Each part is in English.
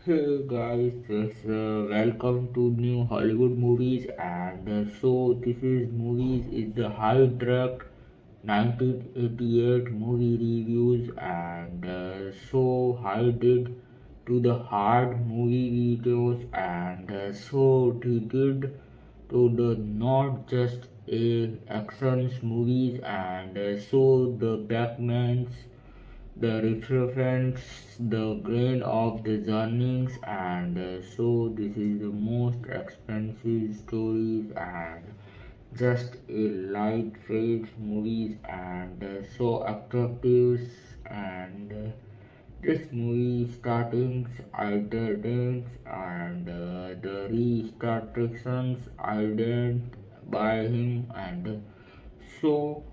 Hey guys, welcome to new Hollywood movies and this is movies is the high direct 1988 movie reviews and I did to the hard movie videos and he did to the not just a actions movies and the Batman's the reference the grain of the journeys and this is the most expensive stories and just a lightweight movies and so attractive and this movie startings items and the restrictions ident by him and so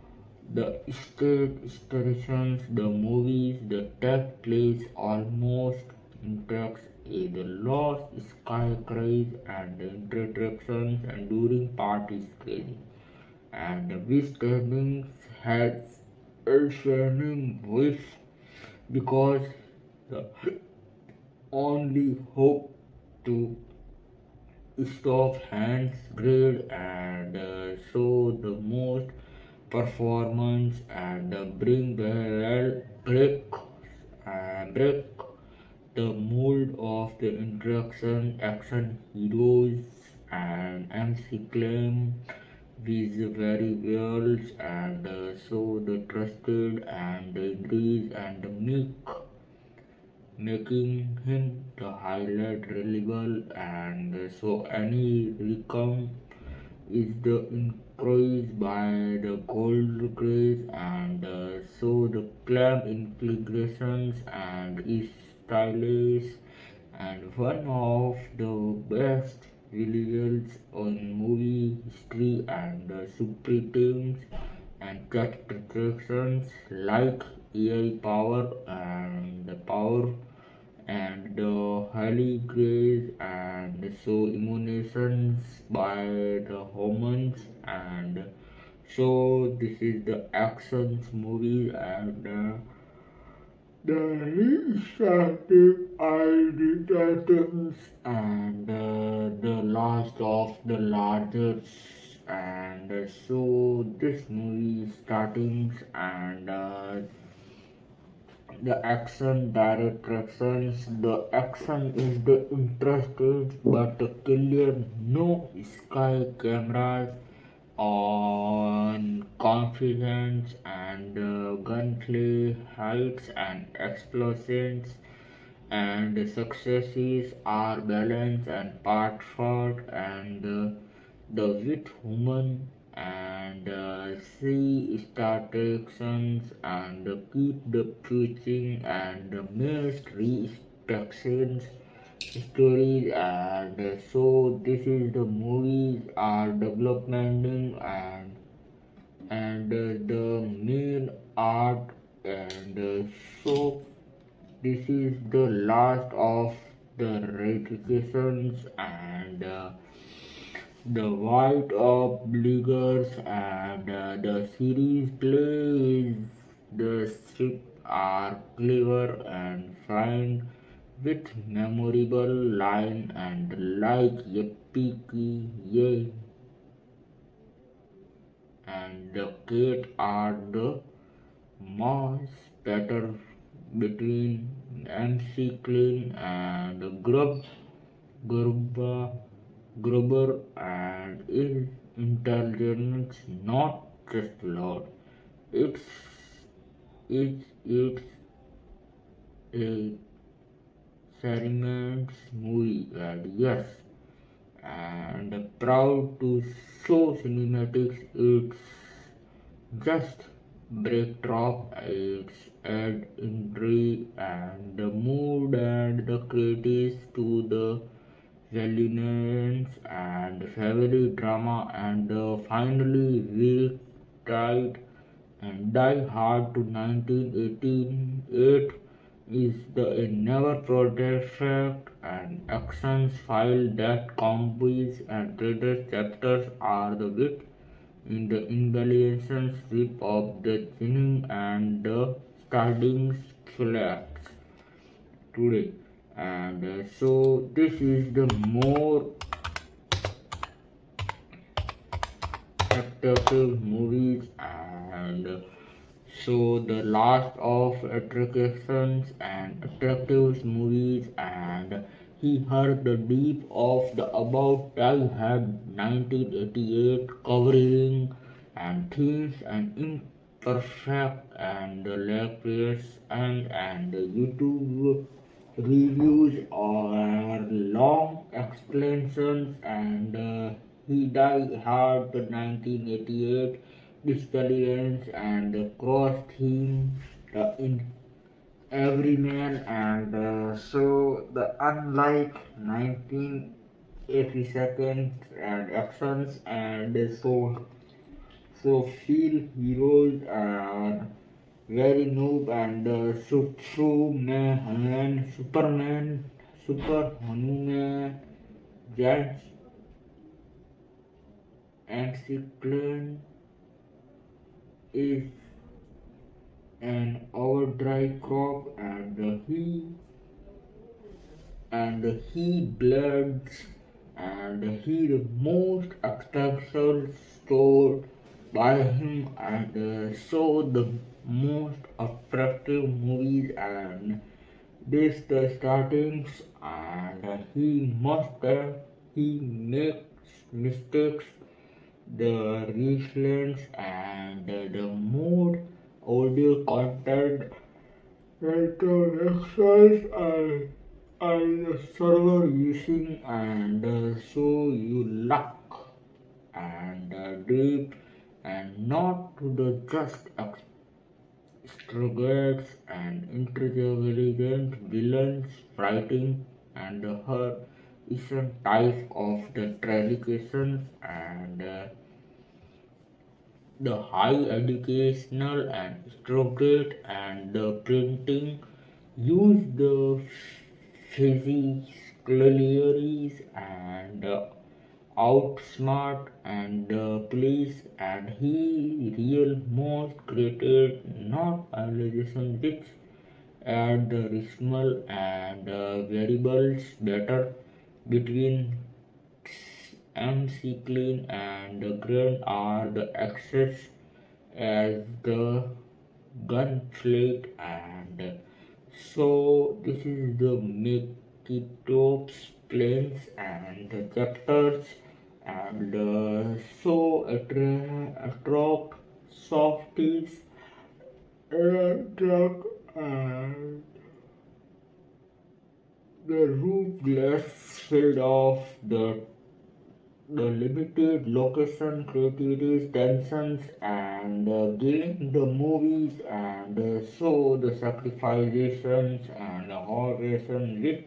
the state stations, the movies, the take place almost interacts with the lost sky craze and the interactions and during party screening. And we standings has a shining wish because the only hope to stop hands grade and the most performance and bring the break the mold of the interaction action heroes and MC claim these very well and the trusted and the increase and the meek making him the highlight reliable and any recount is the increased by the gold grace and the clamp implications and is stylish and one of the best visuals on movie history and subtitles and cut attractions like AI power and the power and the highly grace and emanations by the hormones and this is the actions movie and the restarting items and the last of the largest and this movie startings and the action directions the action is the interested but the clear no sky cameras on confidence and gunplay heights and explosions and the successes are balanced and part fought and the with human and see stations and keep the preaching and the most respections stories and this is the movies are developing and the main art and so this is the last of the ratifications and the white of bliggers and the series plays the strip are clever and fine with memorable line and like epic yay and the cat are the mouse better between MC Clean and Grubba Gruber and is intelligence not just loud. It's it's a ceremonious movie and yes and proud to show cinematics it's just backdrop its add intrigue and the mood and the creatives to the resilience and family drama and finally we tried and Die Hard to 1988 is the a never perfect and actions file that combines and trader chapters are the wit in the relationship of the Chinning and the starting collapse today and so this is the more attractive movies, and so the last of attractions and attractive movies, and he heard the deep of the about I had 1988 covering and themes and imperfect and lapses and YouTube reviews or long explanations, and he died hard the 1988 Discallions and crossed him in every man, and so the unlike 1982 and actions, and so feel heroes are very noob, and Superman, Super Hanuman, Giants, and Cyclone is an overdrive crop, and he bloods, and he the most exceptional stored by him, and so the most attractive movies, and this the startings, and he makes mistakes the reasons, and the mood audio content interactions and the server using, and so you luck and deep and not to the just extravagant and intelligent villains fighting, and her is a type of the traditions, and the high educational and structured and the printing use the physics clearly, and outsmart and police, and he real most created not analyzation which add the decimal and variables better between MC clean and the grain are the access as the gunflake, and so this is the Mekitops planes and the chapters, and so attract softies attract, and the roof glass filled of the limited location creativity tensions, and gain the movies, and so the sacrifications and horrors which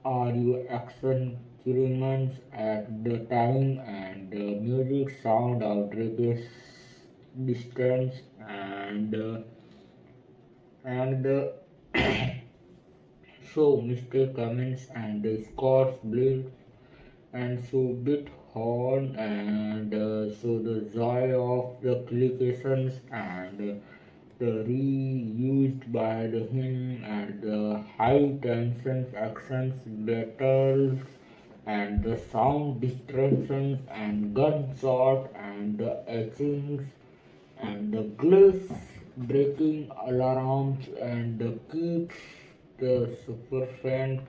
are your action experiments at the time, and music sound outrageous distance, and so mistake comments, and the scores bleed, and so bit horn, and so the joy of the applications, and the reused by the him, and the high tension actions battles, and the sound distractions and gunshot and the etchings and the glass breaking alarms, and the keeps the superfan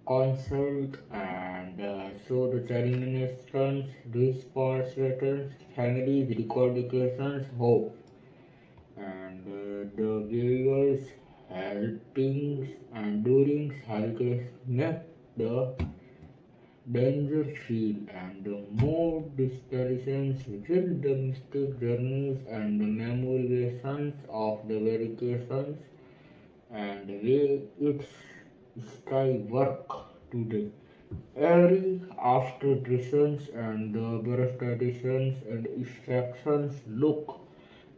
consult, and so the terminations, responses, families, recordations, hope, and the various helpings and during hurricanes make the danger feel, and the more disparitions will the mystic journeys and the memorizations of the vacations, and way its sky work today. Every after traditions and the birth traditions and extractions look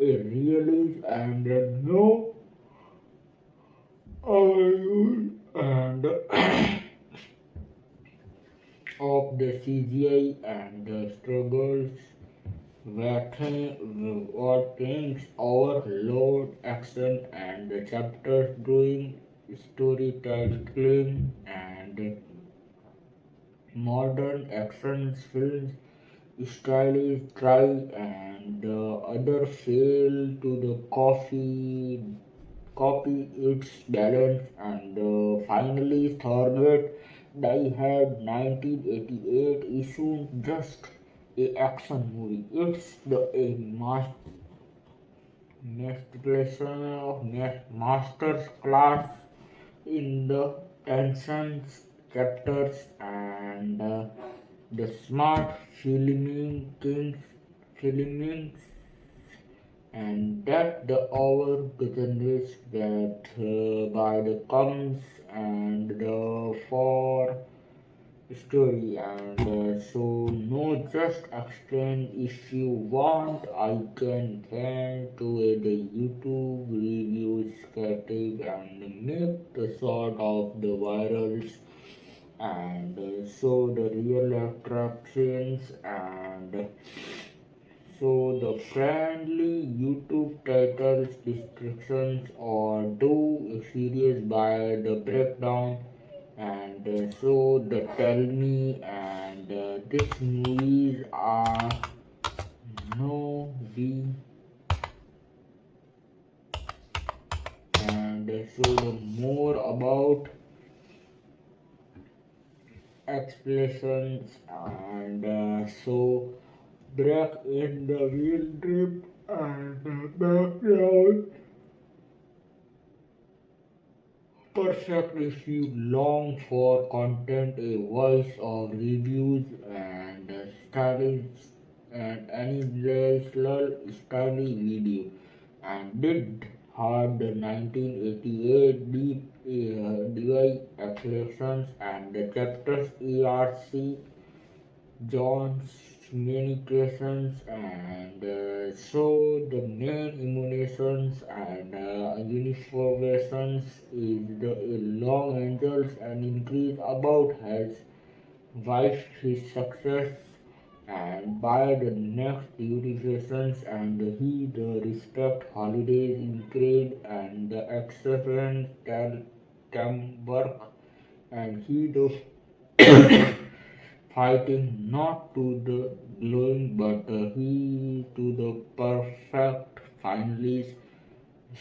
a realist, and no overuse and of the CGI, and the struggles what things overload action, and the chapters doing storytelling and modern action films style is dry and the other fail to the copy its balance and finally Thorgate Die Hard 1988 isn't just a action movie. It's a master's class in the tensions, chapters, and the smart filming, and that the over generates that by the comes and the for story and so no just explain if you want I can send to the YouTube reviews critic and make the sort of the virals and so the real attractions and so the friendly YouTube titles descriptions or do a series by the breakdown and so the tell me and these movies are no be and so the more about explanations and so break in the real trip and the background perfect if you long for content, a voice of reviews and stylish and analytical stylish video, and did hard the 1988 deep DI accelerations and the chapters ERC John's communications and so the main emulations and uniformations is the long angels and increase about has wife his success and by the next unifications and he the respect holidays increase and the excellent can work and he the fighting not to the glowing but he to the perfect finally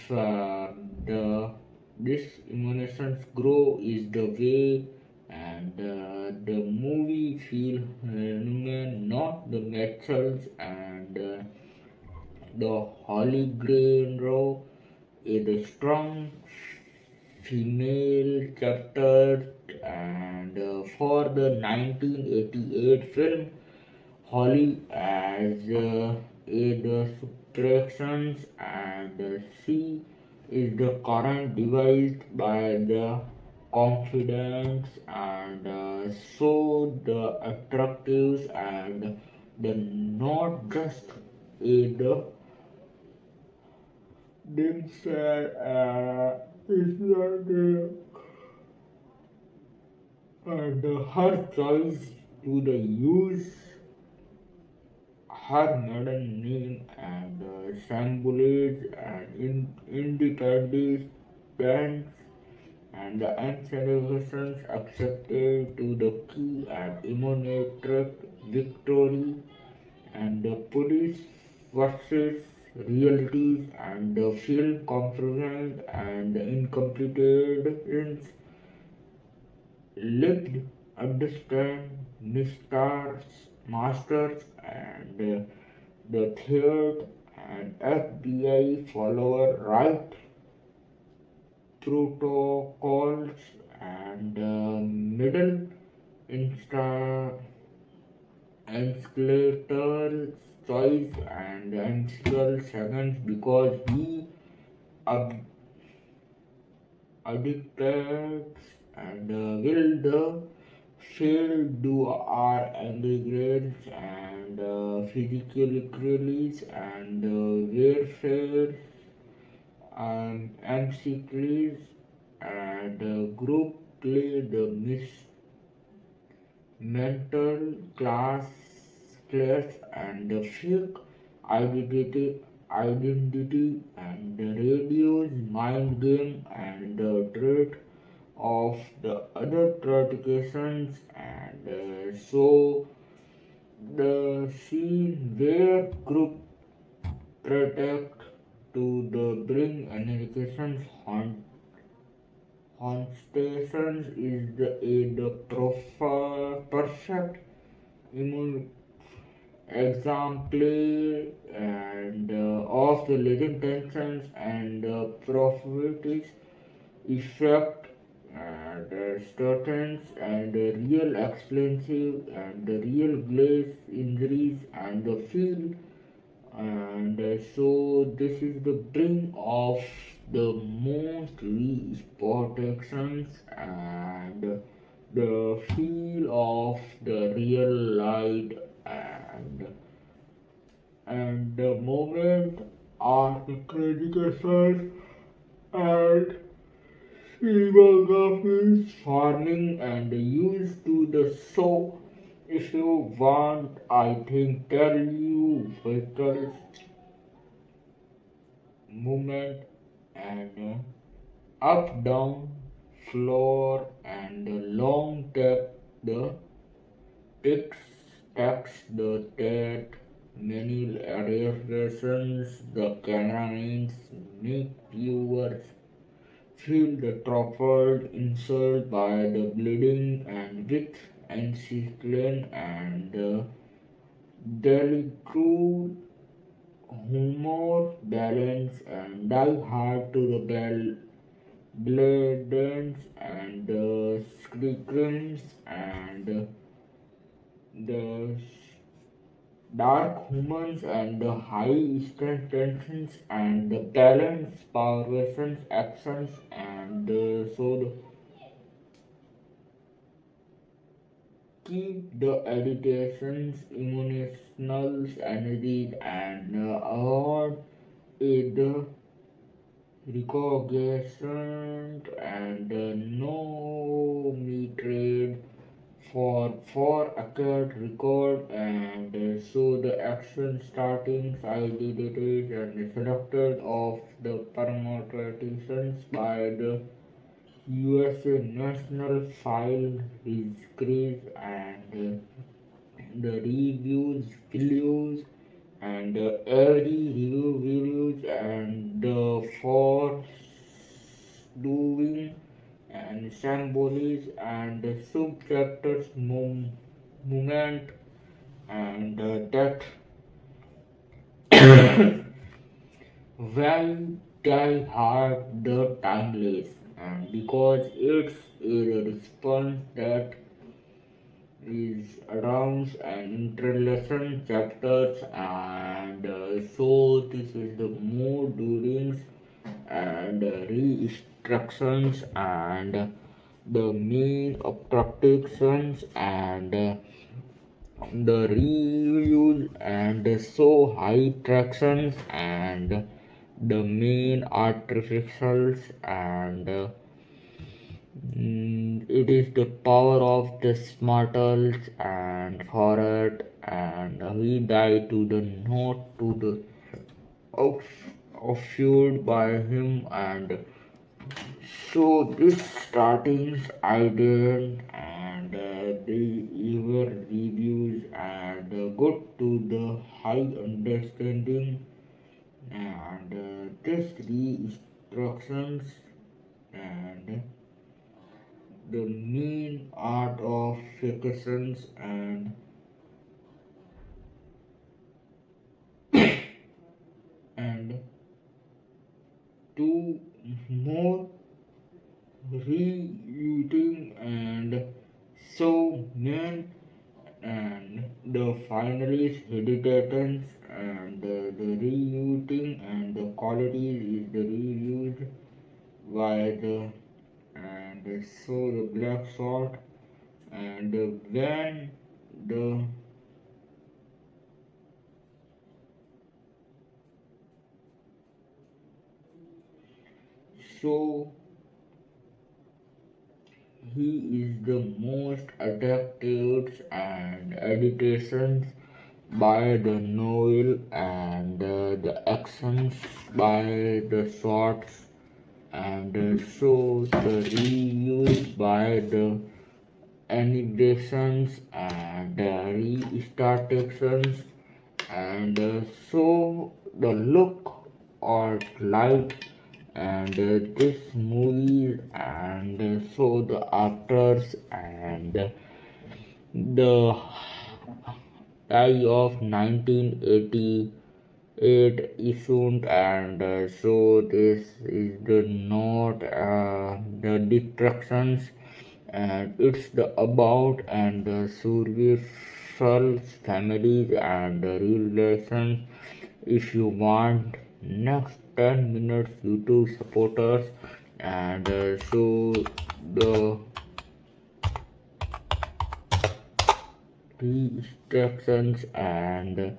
the this emotions grow is the way and the movie feel human not the metals and the holy grail row is a strong female chapter and for the 1988 film Holly as the subtractions and C is the current devised by the confidence and so the attractives and the not just the themselves is not the and her choice to the use her maiden name and symbolize and independence and the celebrations accepted to the key and immunotech victory and the police versus realities and the film compromise and the incompleted lived understand masters and the third and FBI follower right protocols and middle insta escalator choice and escalator seconds because he ab- addicted and will the fail do our immigrants and physical release and welfare MCCs and group play the mental class and the fake identity identity and the radio's mind game and the threat of the other traditions and so the scene where group protect to the bring education's constellations is the perfect image example of the legend tensions and prophecies effect and students and real expensive and real glaze injuries and the field and so this is the bring of the most protections and the feel of the real light and the moment of the critical and cinematography farming and used to the show. If you want, I think tell you vehicles movement and up down floor and long tap the picks tax the tat many illustrations the cameramans make viewers feel the truffled insult by the bleeding and with encircling and delicate humor balance and die hard to the bladens and screams and the dark humans and the high strength tensions and the balance power actions and so the keep the educations emotional energy and the recognition and no me trade for accurate record and so the action starting identities and selected of the permutations by the USA National File Discreet and the reviews videos and every review videos and for doing and symbols and subchapters movement and that why die hard the timeless and because it's a response that is around and interlation chapters and so this is the more doings and restrictions and the mean of protections and the reuse and so high tractions and the main artificials and it is the power of the smartles and for it and we die to the not to the fueled by him and so this startings idea and the ever reviews and good to the high understanding and this instructions and the main art of fictions and two more reusing and so men and the finalist hesitations and the reusing and the quality is the reused by the and so the black salt and when the so he is the most addictive and agitations by the novel and the actions by the shots and so the reviews by the animations and restartations and so the look or light and this movie and so the actors and the die of 1988 issued and so this is the not the distractions and it's the about and the survival families and the relations. If you want next 10 minutes YouTube supporters and so the restrictions and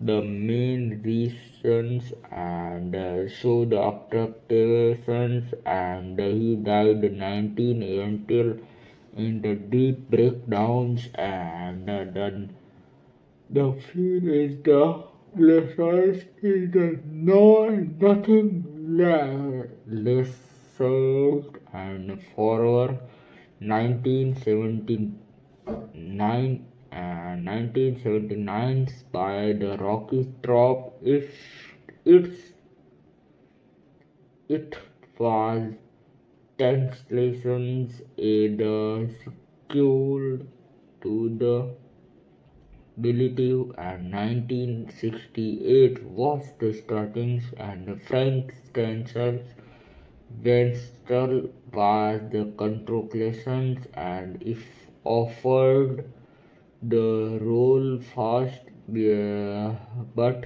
the main reasons and so the observations and he died 19 until in the deep breakdowns and then the feel is the lessons is the nothing less served and forward 1979 and 1979 by the Rocky Trop. It was translations a the sequel to the Believe and 1968 was the starting and Frank Stancel's Wenzel was the conclusions and if offered the role fast but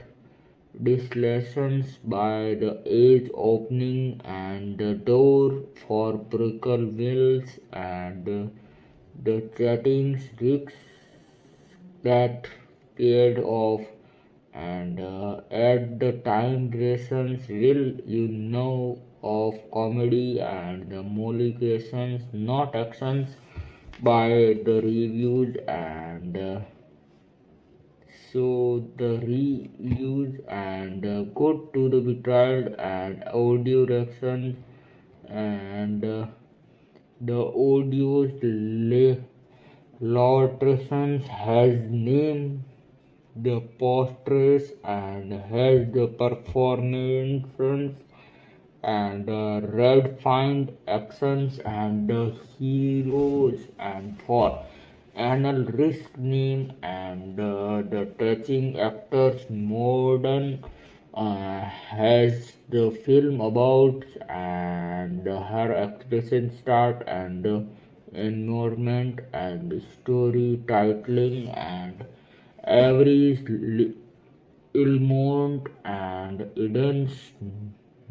disillusions by the age opening and the door for Brickle Wills and the chattings risks that paid off and at the time reasons will you know of comedy and the mollifications not actions by the reviews and so the reuse and go to the betrayal and audio direction and the audio's Lawtressons has named the posters and has the performances and red find actions and the heroes and for anal risk name and the touching actors modern has the film about and her expression start and environment and storytelling and every Ilmont and Eden's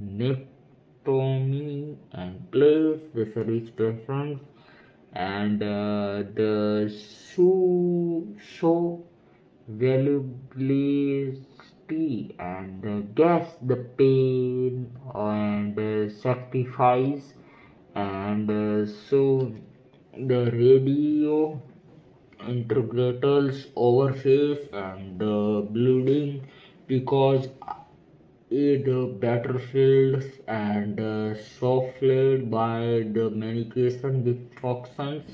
nectomy and plays the service persons and the show valuability and guess the pain and sacrifice and so the radio integrators overface and bleeding because the battlefields and softened by the medication dysfunctions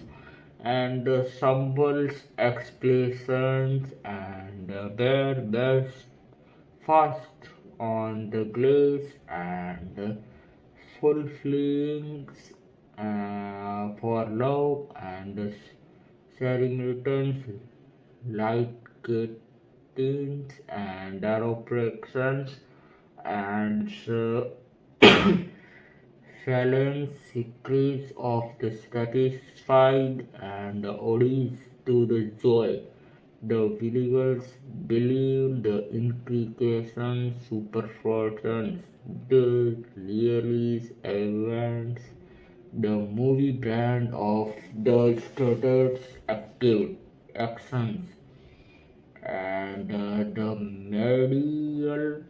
and symbols expressions and their best fast on the glaze and fulfilling for love and sharing returns like kittens and aeropractions and silence secrets of the satisfied and odds to the joy. The believers believe the implications, superfortions, the realities, events, the movie brand of the starters active actions and the medial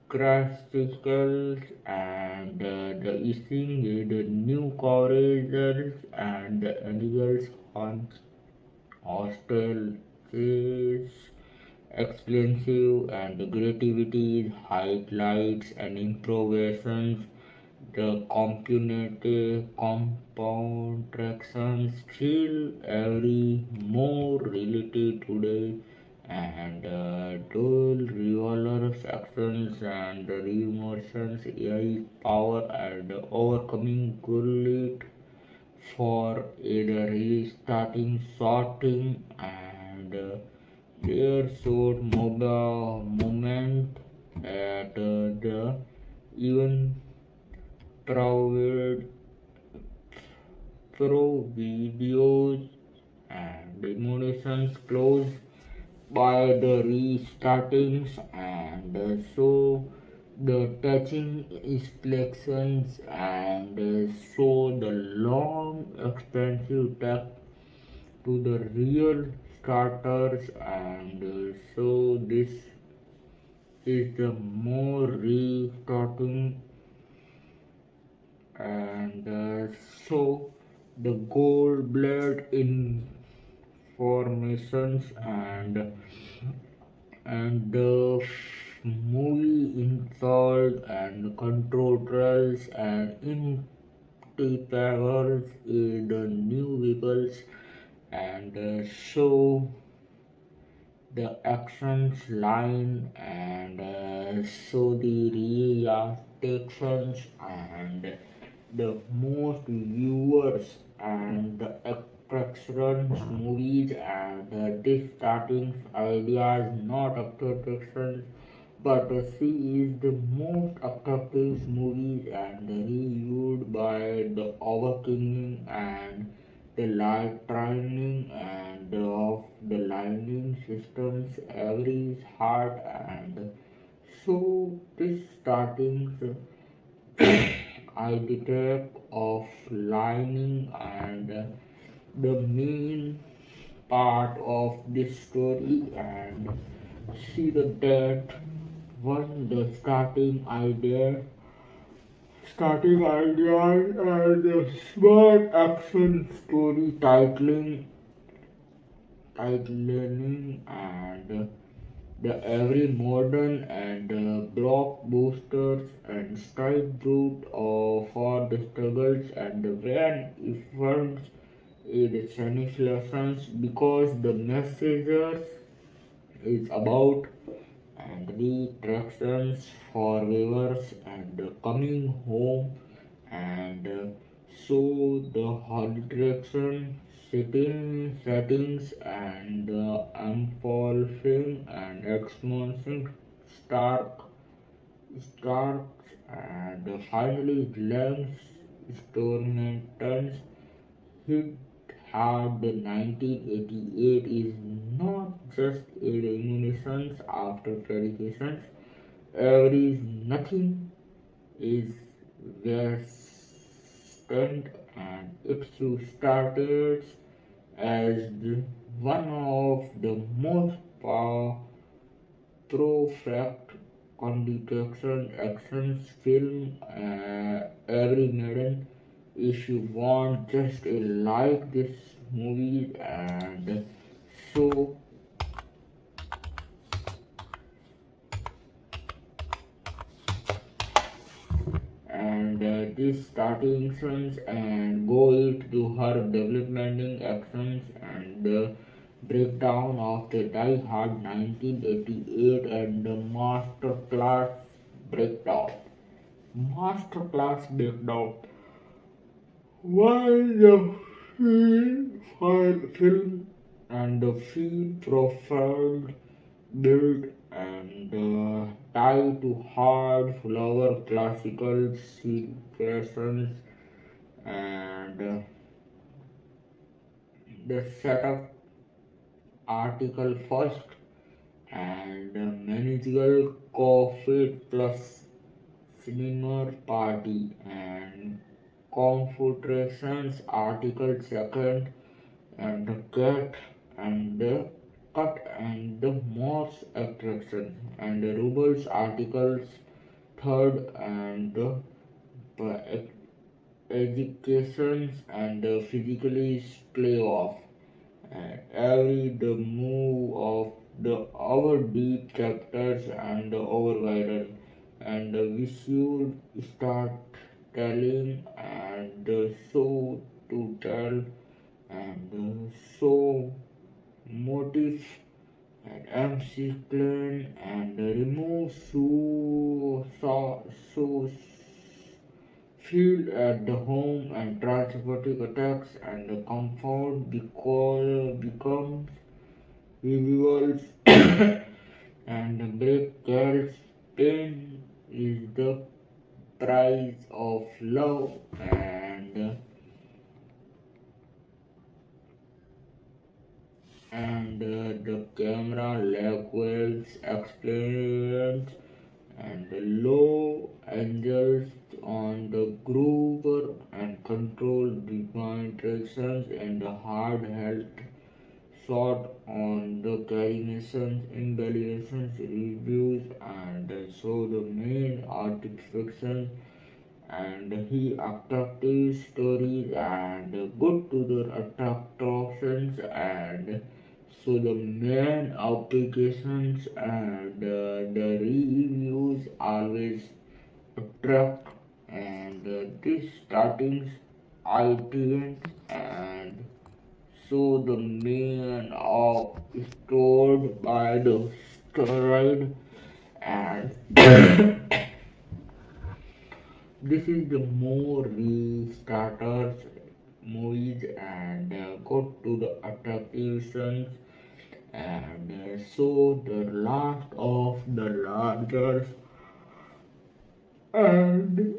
crasticals and the issuing the new corridors and the animals on hostels explosive and creativity, highlights and improvisations, the compound tractions feel every more related today, and dual revolver actions and remotions, AI power and overcoming gullet for either restarting, sorting, and their short mobile moment at the even provided through videos and emulations close by the restartings, and so the touching inspections, and so the long expensive tech to the real starters, and so this is the more restarting, and so the gold blade informations, and the movie installed and controllers and interpreters in the new vehicles, and show the actions line, and so the reactions, and the most viewers and the attractions movies, and this starting ideas not attractions, but she is the most attractive movies and reviewed by the overking and the light training and of the lighting systems every heart, and so this starting I detect of lining, and the main part of this story, and see the that one the starting ideas and the smart action story titling, and the every modern and blockbusters and straight route for the struggles and the when events in the Chinese lessons, because the messages is about and retractions for viewers and coming home, and so the direction settings and unfolding and expansion stark starks, and finally Lens Stormantons hit hard. The 1988 is not just a reminiscence after verifications. Every nothing is Western, and it started as one of the most perfect conduction actions film every made. If you want just a like this movie, and so and this starting actions and go into her developmenting actions, and the breakdown of the Die Hard 1988 and the breakdown masterclass breakdown. Why the film and the field profile built and tied to hard flower classical sequences, and the setup article first, and manageable coffee plus cinema party, and confederations article second, and the cut and the most attraction, and the rubles articles third, and the educations and the physically play off, and every the move of the our deep chapters and our guidance, and we should start telling and so to tell and so motif and MC clean and remove so field at the home and transporting attacks and the compound because becomes visuals and the break girls pain is the price of love and the camera levels experience and the low angles on the groover and control divine directions and the hard held shot on the animations, embellishes, reviews and show the main artifiction and he attractive stories and good to the attractions and so the main applications and the reviews always attract and this starting ideas and so the main of stored by the steroid and this is the more restarters movies and go to the attractions and so the last of the largest and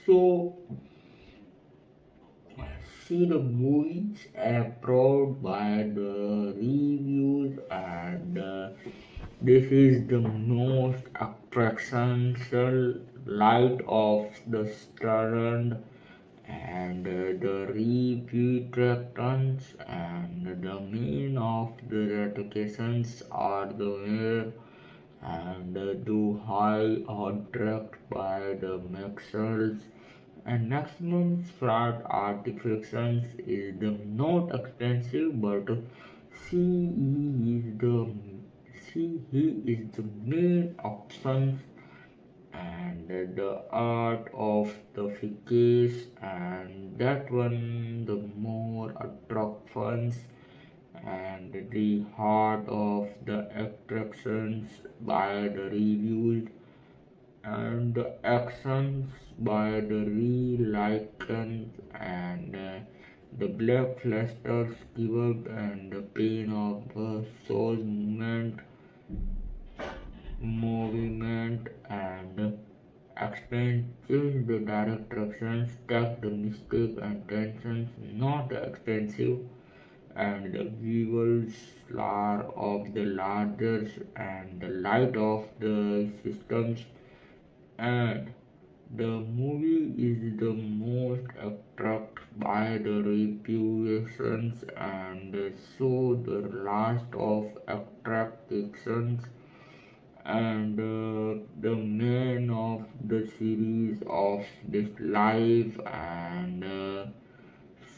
so see the movies approved by the reviews and this is the most attractional light of the student and the repeatons and the mean of the applications are the way and do high attract by the maxels and maximum flat artifacts is the not expensive but CE is the CE is the main option and the art of the ficus and that one the more attractions and the heart of the attractions by the reviews and the actions by the relicens and the black clusters give up and the pain of the soul movement and explain change the directions take the mistake and tensions not expensive and the visuals are of the largest and the light of the systems and the movie is the most attracted by the reputations and so the last of attractions and the main of the series of this life and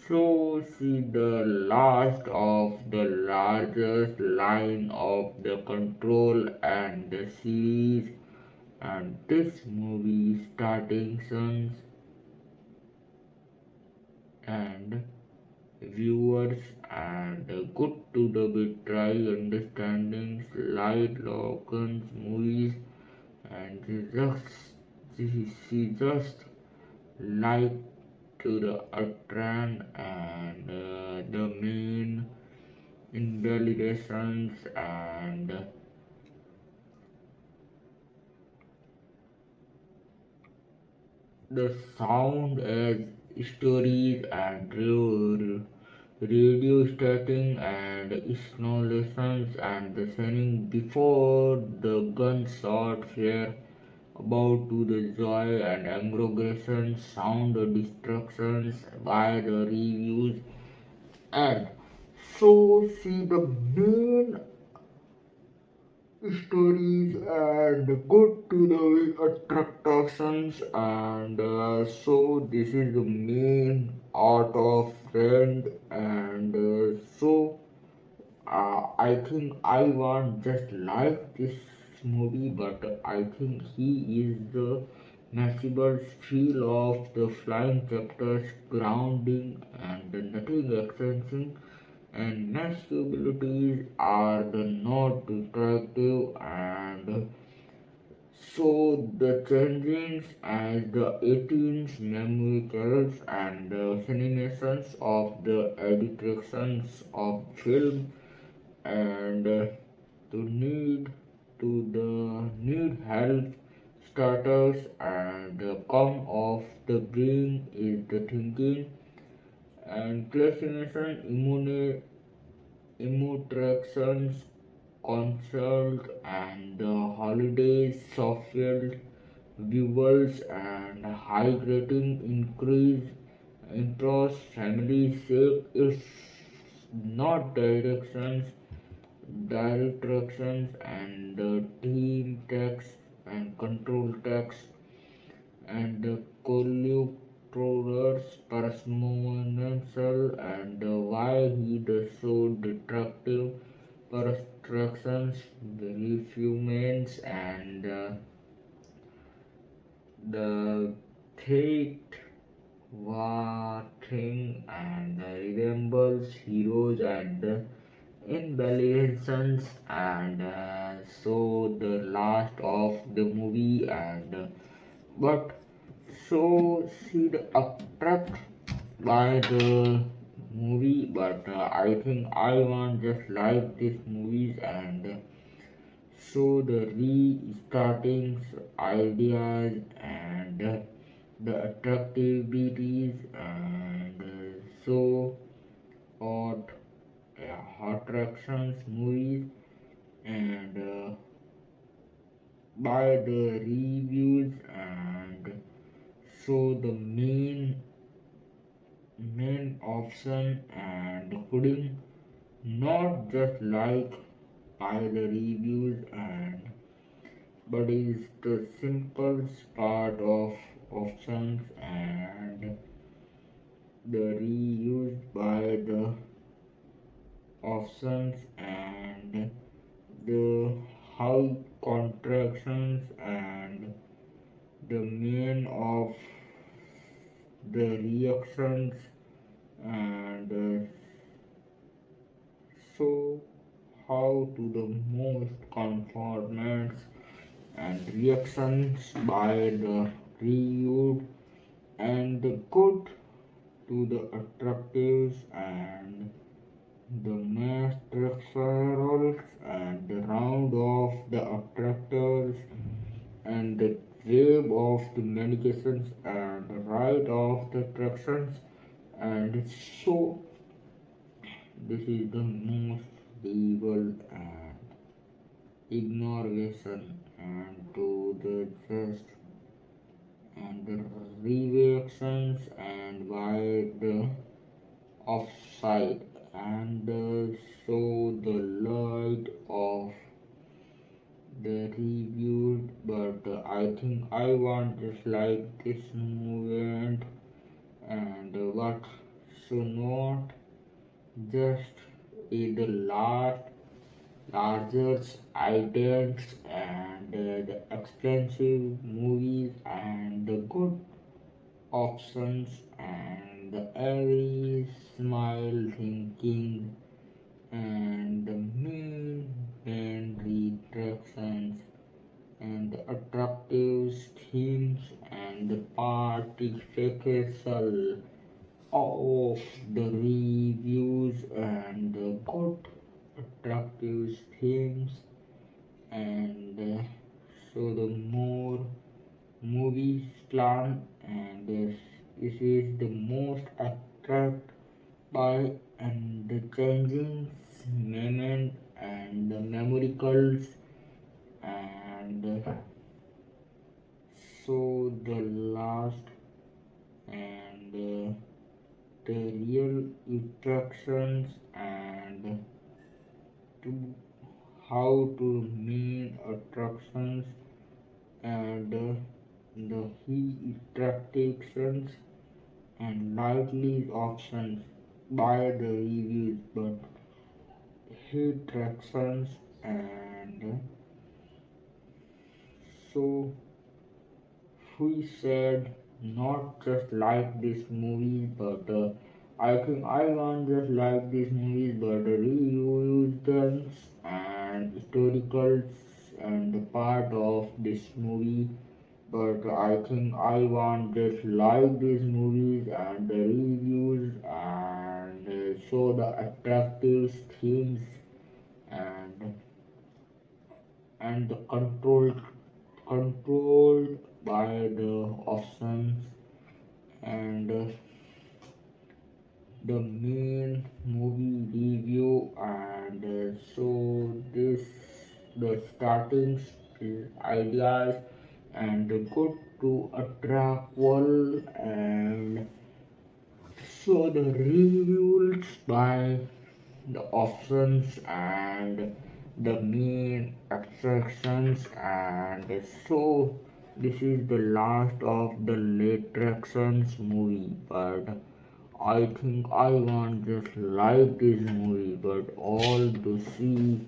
so see the last of the largest line of the control and the series and this movie starting sons and viewers and good to the betray understanding light Logan's movies and she just like to the trend and the main invalidations and the sound as stories and radio starting and installations and the singing before the gunshot flare about to the joy and aggregation sound destructions by the reviews and so see the main stories and good to the attractions and so this is the main art of friend and think I want just like this movie, but I think he is the Masibal's feel of the flying chapters, grounding and nothing exciting and next abilities are the not attractive and so the changings as the 18th memoricals and the animations of the editions of film and to need to the need help starters and come of the brain is the thinking and classification immutrations consult and the holidays software viewers and high rating increase interest family sake it's not directions and the team text and control text and the collector's personal and why he the so destructive perceptions, the refuments and the fate war thing and remembers heroes and invaluations and so the last of the movie and but so she attract by the movie but I think I want just like this movies and so the restarting ideas and the attractivities and so odd attractions movies and by the reviews and so the main option and pudding not just like by the reviews and but is the simple part of options and the reused by the options and the high contractions and the main of the reactions and so how to the most conformants and reactions by the reviewed and the good to the attractives and the mass structurals and the round of the attractors and the wave of the medications and the right of the attractions and so this is the most evil and ignoration and to the just and the reactions and by the offside and so the light of the reviewed but I think I want just like this movement and what so not just the larger items and the expensive movies and the good options and the every smile thinking and the main retractions and the attractive themes and the artificial of the reviews and the good attractive themes and so the more movies plan and this is the most attract by and the changing moment and the memoricals and so the last and the real attractions and to how to main attractions and the he attractions and likely options by the reviews but hit tractions and so we said not just like this movie but I think I want just like these movies but reuse them and historicals and the part of this movie but I think I want just like these movies and the reviews and show the attractive themes and the controlled by the options and the main movie review and so this the starting ideas and good to attract well and so the reviews by the options and the main attractions and so this is the last of the attractions movie but I think I want just like this movie but all to see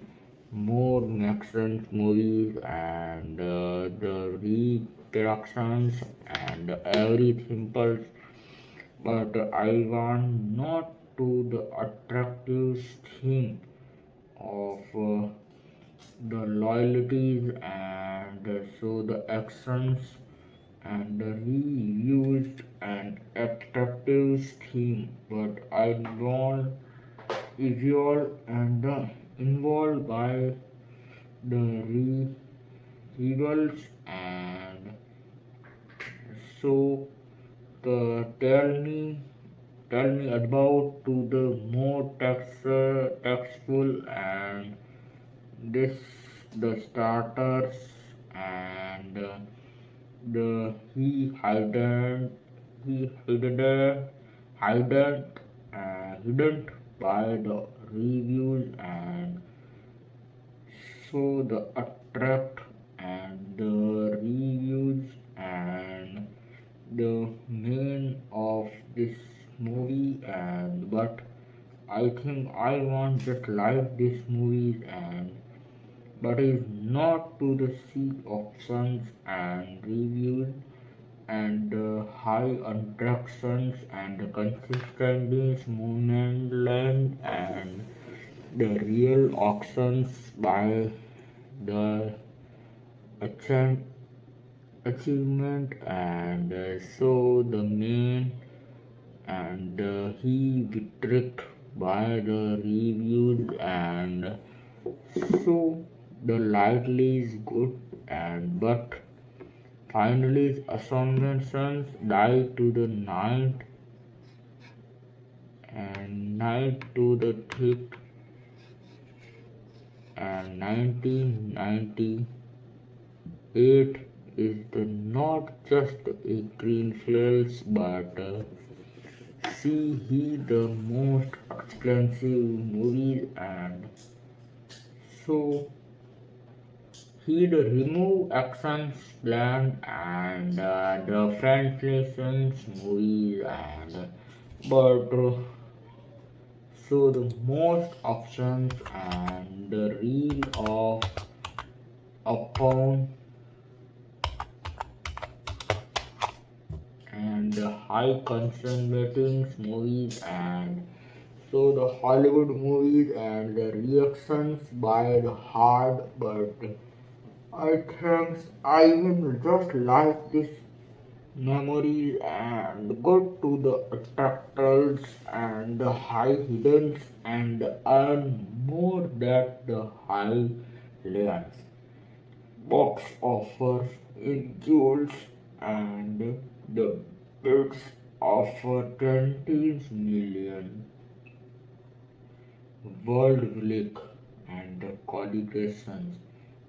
more action movies and the reproductions and everything else but I want not to the attractive thing of the loyalties and so the actions and the reused and attractive theme but I don't evolve and involved by the rebels and so the tell me about to the more textful and this the starters and the hidden hidden by the reviews and so the attract and the reviews and the main of this movie and but I think I want just like this movies and but is not to the see options and reviews and high attractions and consistent movement land and the real auctions by the achievement and so the main and he tricked by the reviews and so the lightly is good and but finally assumptions die to the night to the thick and 1998 is the not just a green fields but see he the most expensive movies and so he the remove actions plan and the translations movies and but so the most options and the reel of upon and the high concentrating movies and so the Hollywood movies and the reactions by the hard but I think I will just like this memories and go to the attractors and the high hiddens and earn more than the high lands. Box offers includes and the bids offer 20 million world league and the qualifications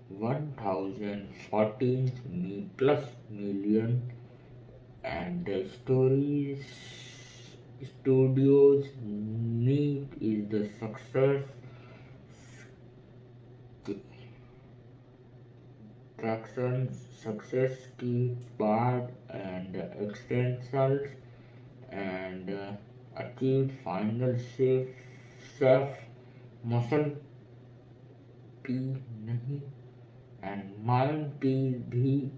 1014 plus million and the studios need is the success key part and extensals and achieved final chef muscle P नहीं and mind be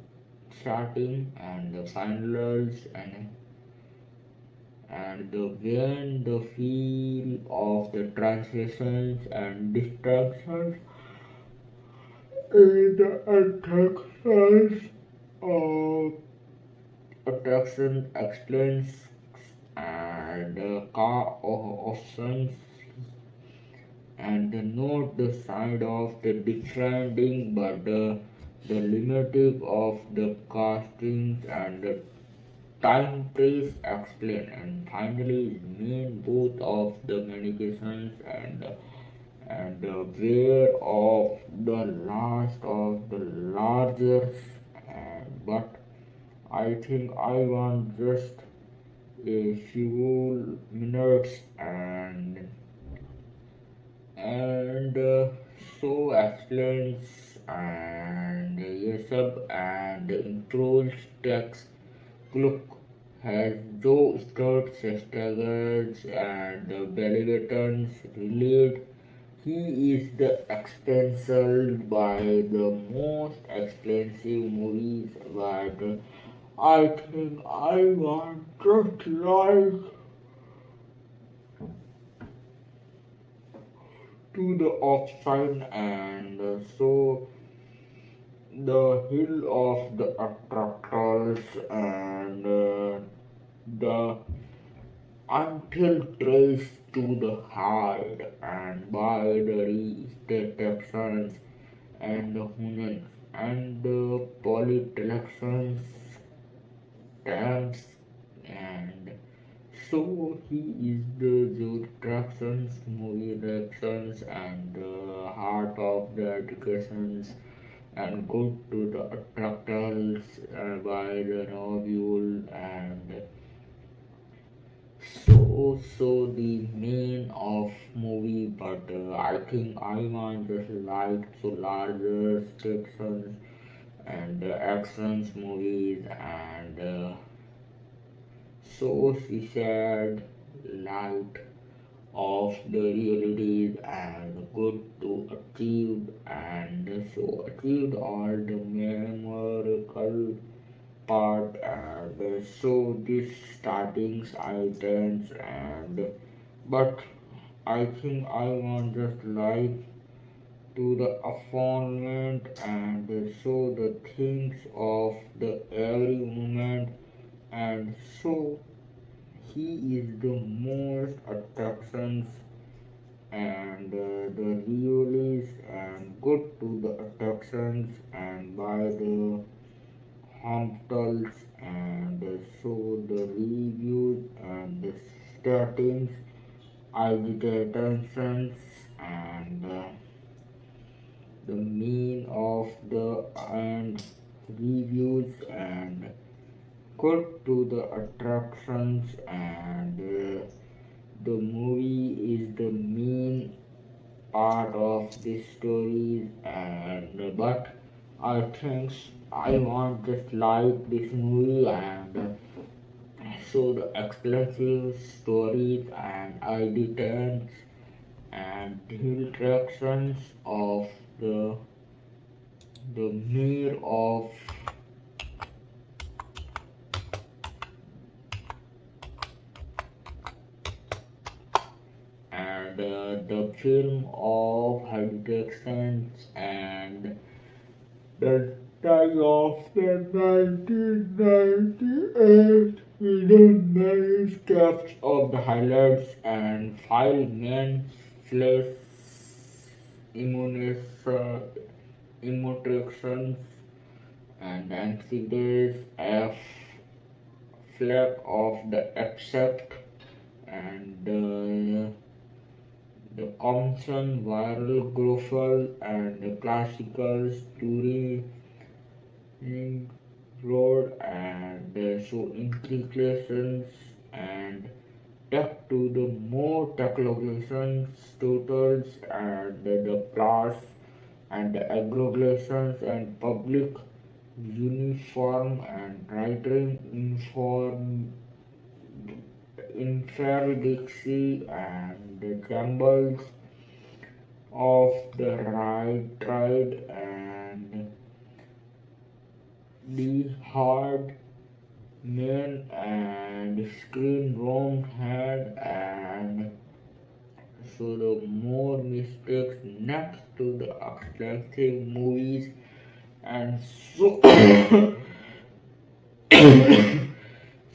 starting and the finals and the when the feel of the transitions and distractions and the of attraction explains and car options and note the side of the defending but the limited of the castings and the time trace explain and finally mean both of the medications and aware of the last of the larger but I think I want just a few minutes and so explains and yes and includes text look has Joe Scott's staggers and the belly buttons relate. He is the expensive by the most expensive movies, but I think I want just like to the offside and so the hill of the attractors and the until traced to the hide and by the detections and the humans and the polytelection stamps and so he is the attractions movie directions and the heart of the educations and good to the attractors by the novule and so the main of movie, but I think I want just like so larger sections and actions movies and so she said light of the realities and good to achieve and so achieved all the memorable part and so this startings items and but I think I want just like to the affirmment and so the things of the every moment and so he is the most attractions and the realist and good to the attractions and by the hospitals and so the reviews and the statins agitations and the mean of the and reviews and good to the attractions and the movie is the main part of the stories and but I think I want just like this movie and so the explosive stories and ideas and interactions of the mayor of and the film of habitations and the time of the 1998 hidden manuscripts of the highlights and five men flesh immunizations and anxieties F flag of the accept and the constant viral growth and the classical story road and so implications and tech to the more technologizations totals and the class and the aggregations and public uniform and writing inform inferiority and the jumbles of the right tried and the hard men and screen wrong hand and so the more mistakes next to the expensive movies and so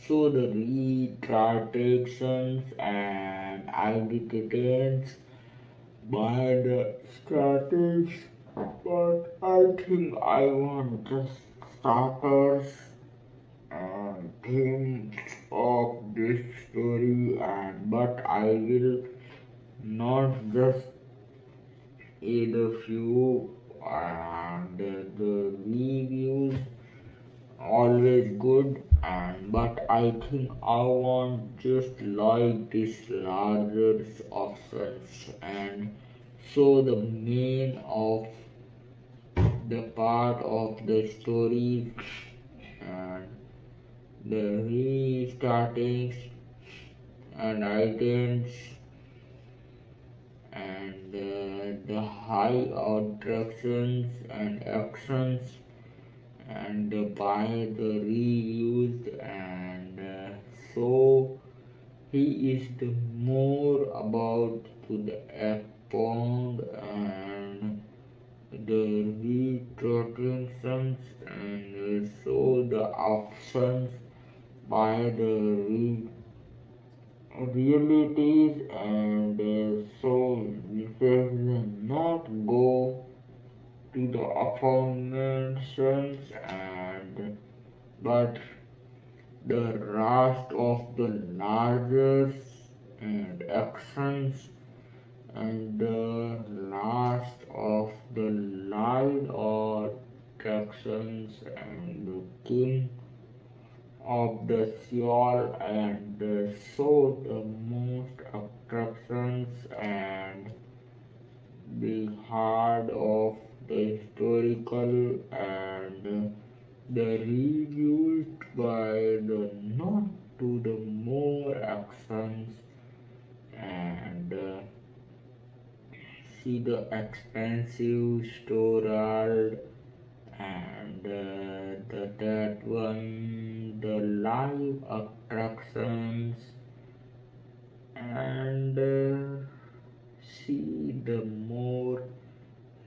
so the retractations and identities by the starters, but I think I want just starters and themes of this story and but I will not just add a few and the reviews always good and but I think I want just like this larger options and so the main of the part of the story and the restartings and items and the high attractions and actions and by the reused and so he is the more about to the pound and the retractions and so the options by the realities and so we will not go to the affirmations and but the rest of the larger and actions and the last of the light or actions and the king of the soul and so the most attractions and the heart of the historical and the reviews by the not to the more actions and see the expensive story and that one the live attractions and see the more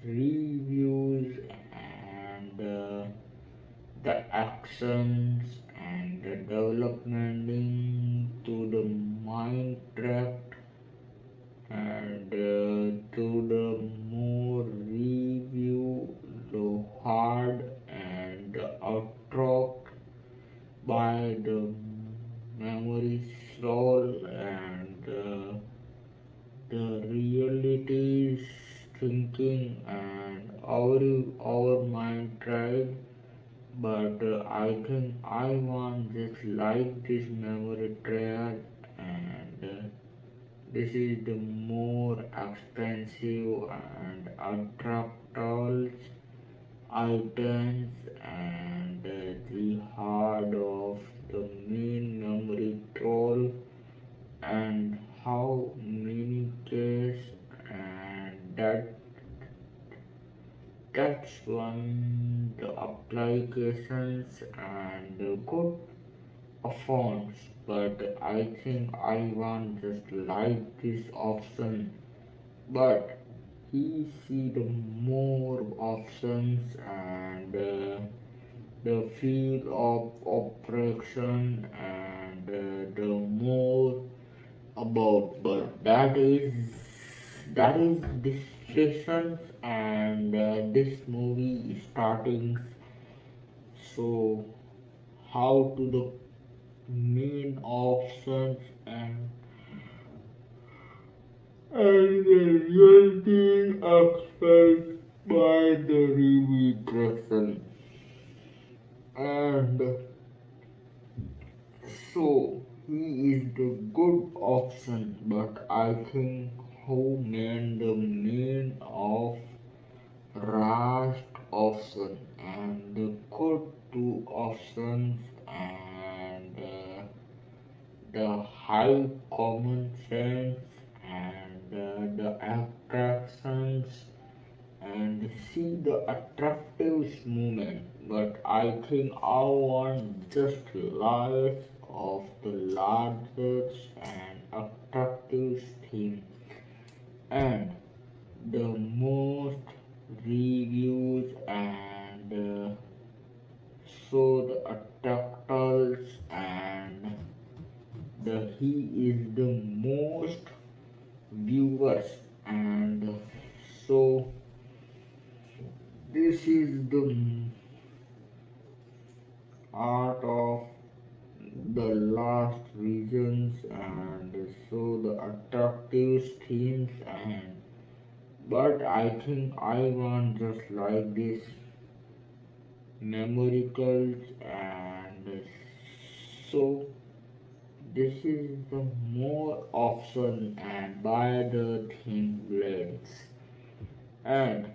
reviews and the actions and the development to the mind track and to the more review the hard and attract by the memory soul and the realities thinking and our mind tried but I think I want just like this memory trail and this is the more expensive and attractive items and the heart of the main memory troll and how many cases and that's one the applications and the good fonts but I think I want just like this option but he see the more options and the field of operation and the more about but that is this sessions and this movie starting so how to the main options and the reality aspect by the revision and so he is the good option but I think who made the main of last option and the good two options and the high common sense and the attractions and see the attractive movement. But I think I want just lies of the largest and attractive theme and the most reviews and so the attractors and the he is the most viewers and so this is the art of the last visions and so the attractive themes and but I think I want just like this numericals and so this is the more option and by the theme blends and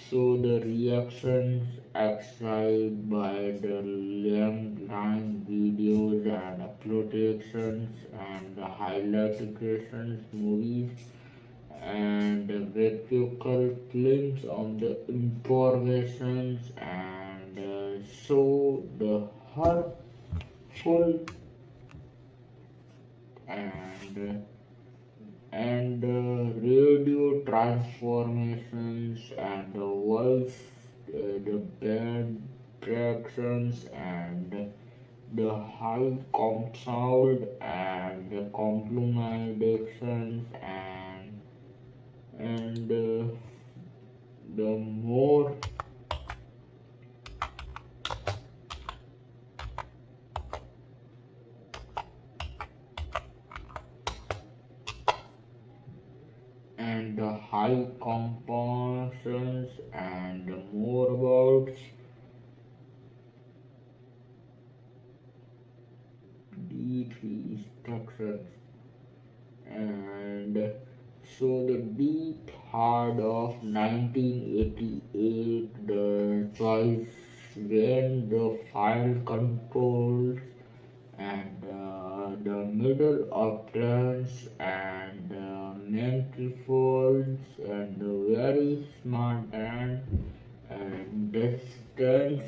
so the reactions excited by the line videos and exploitations and the highlightations movies and the vertical claims of the informations and so the hurtful and radio transformations and the voice, the band tractions and the high sound and the complementations and the more and the high compositions and more about D3 structures and so the deep heart of 1988 the choice when the file controls and the middle of trends and manifolds and the very smart and distance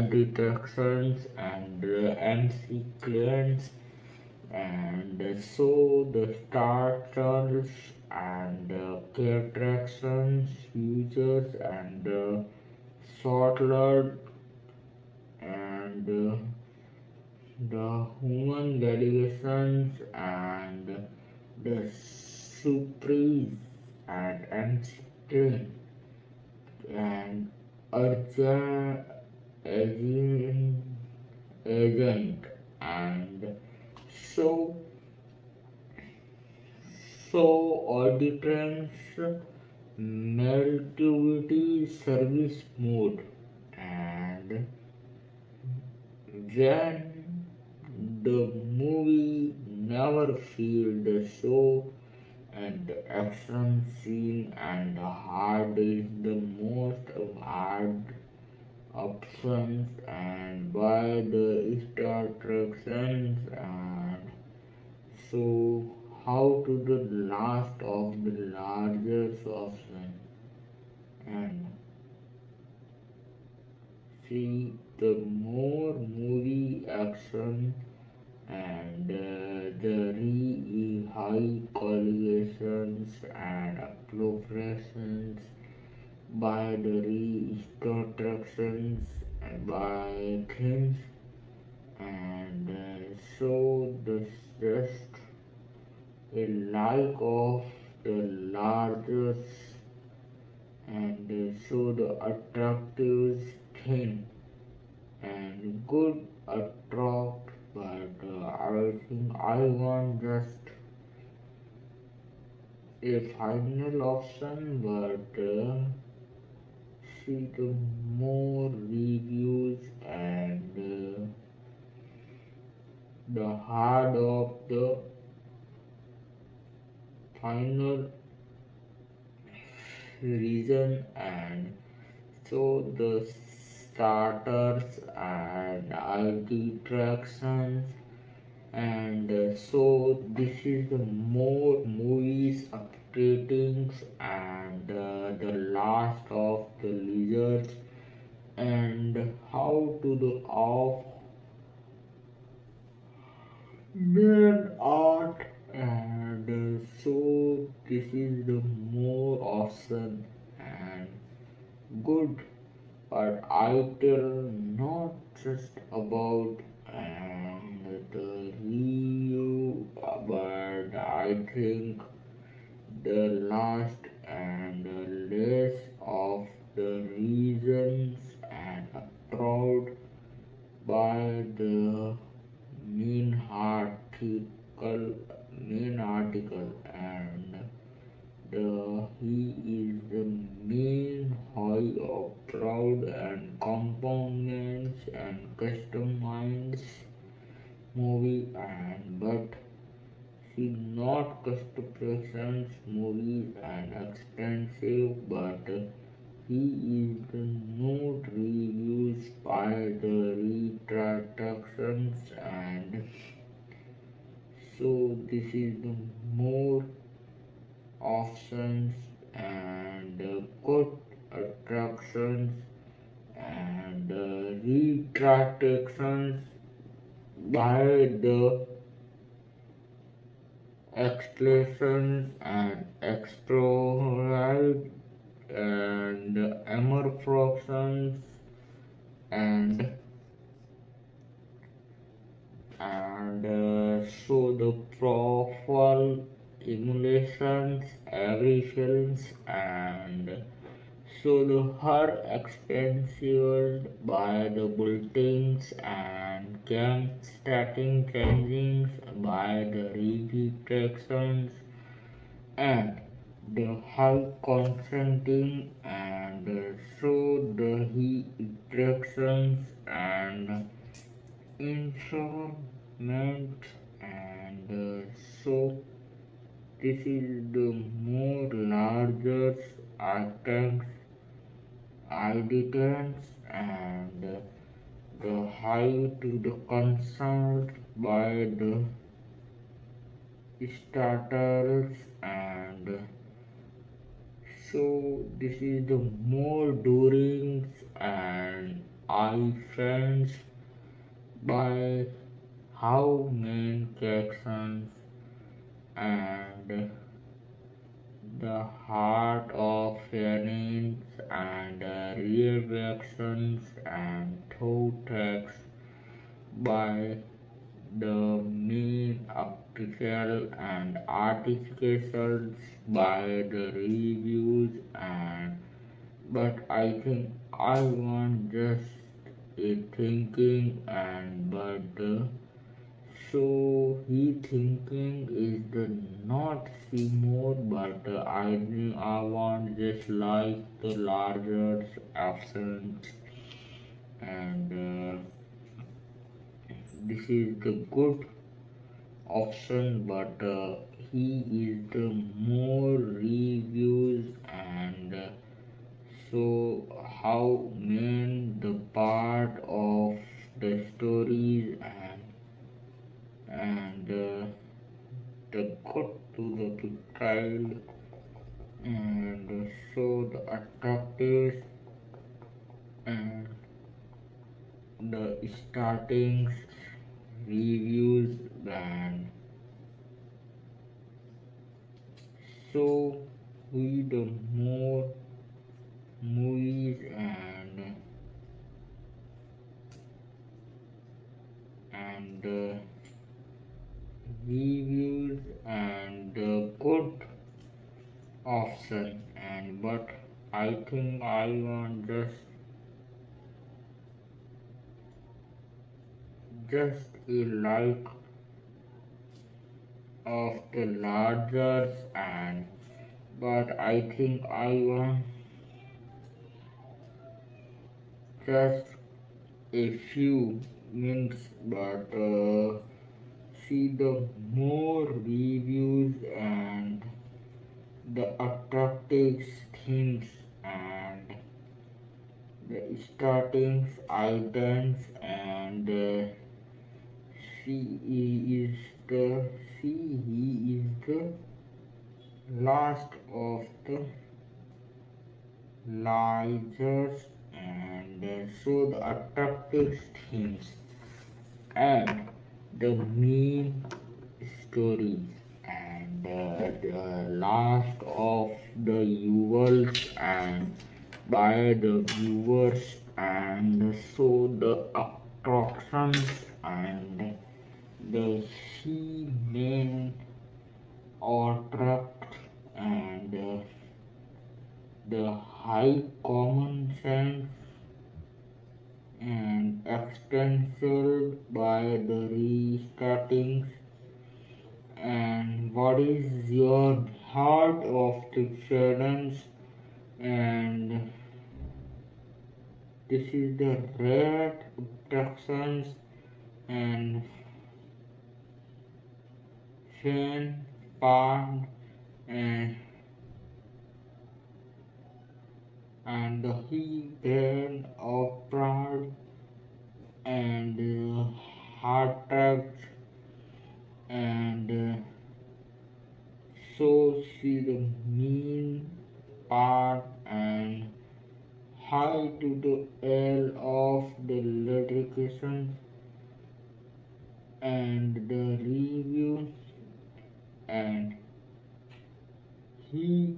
detections and MC clients and so the starters and attractions users and sorted and the human delegations and the surprise and MC and urgent agent and so so audience multiplicativity service mode and when the movie never feel the show and the action scene and the hard is the most hard options and by the instructions and so how to the last of the largest option and see the more movie action and the high collisions and appropriations by the instructions by things and so the just a lack of the largest and so the attractive thing and good attract but I think I want just a final option but see the more reviews and the hard of the final reason and so the starters and IT tractions And so this is the more movies updatings and the last of the lizards and how to the off main art and so this is the more awesome and good, but I tell not just about and the review, but I think the last and less of the reasons and proud by the main article main article and he is the main high of proud and components and customized movie and but she not customizations movies and expensive but he is the note reviews by the retractions and so this is the more options and good attractions and retractions by the expressions and explorers and amorphous and so the profile emulations, aggregations, and so the her expensive by the bulletins and camp starting changings by the repeats and the high consenting and so the he interactions and instrument and so this is the more larger items identities and the high to the consult by the starters and so this is the more durings and I friends by how main actions and the heart of feelings and reactions and thoughts by the main article and articles by the reviews and but I think I want just a thinking and but so he thinking is the not see more but I want just like the larger options and this is the good option but he is the more reviews and so how main the part of the stories and the good to the child and so the attractive and the starting reviews and so we the more movies and reviews and good option and but I think I want just a like of the larger and but I think I want just a few minutes but see the more reviews and the attractive themes and the starting items and He is the he is the last of the largest and so the attractive themes and the main stories and the last of the Willis and by the viewers and so the attractions and the she main attract and the high common sense and extended by the restartings and what is your heart of the challenge and this is the red abductions and fan part and the he band of pride and heart attacks and so see the mean part and high to the L of the litigation and the review and he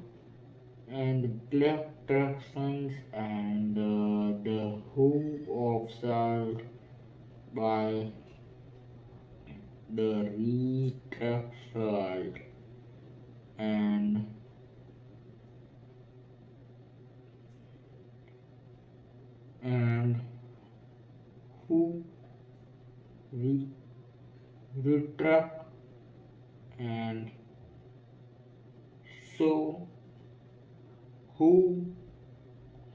and black tractions and the who of salt by the retract and and who re- retract and so who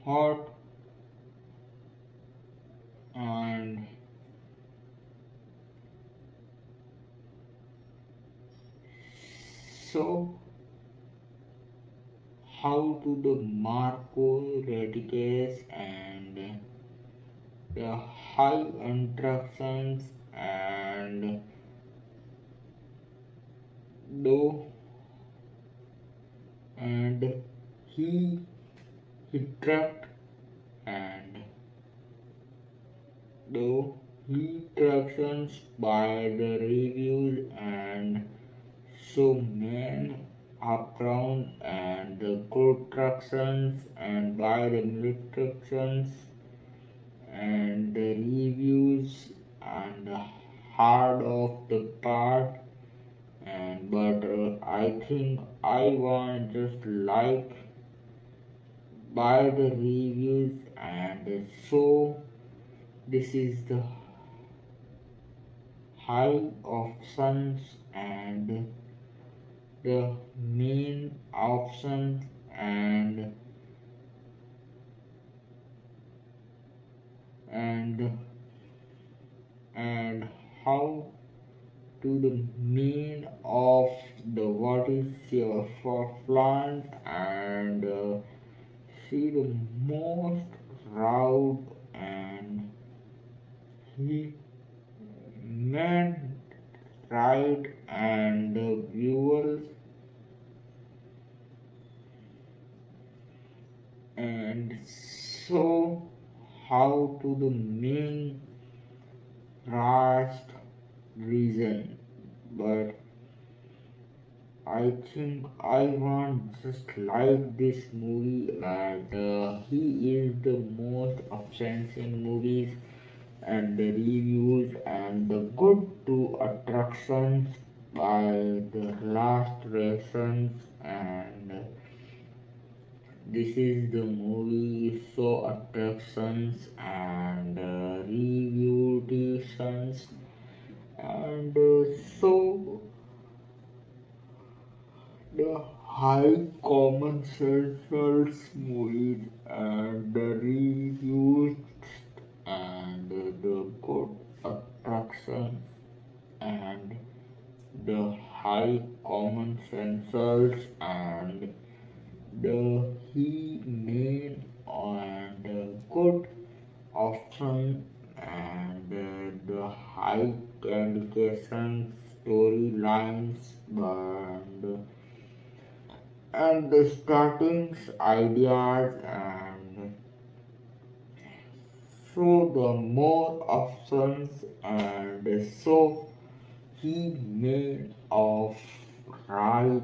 hot and so how to the Marco Radicus and the high interactions and though and he tracked and though he tractions by the reviews and so men upground and the good tractions and by the restrictions and the reviews and the hard of the part and but I think I want just like by the reviews and so this is the high options and the main options and and how to the mean of the what is your for plant and see the most route and he meant right and the viewers and so how to the main last reason but I think I want just like this movie and he is the most obsessed in movies and the reviews and the good to attractions by the last lessons and this is the movie so attractions and review and so the high common sense movies and the reviews and the good attractions and the high common sense and the he main and good option and the high communications, storylines, and the starting ideas, and so the more options, and so he made of right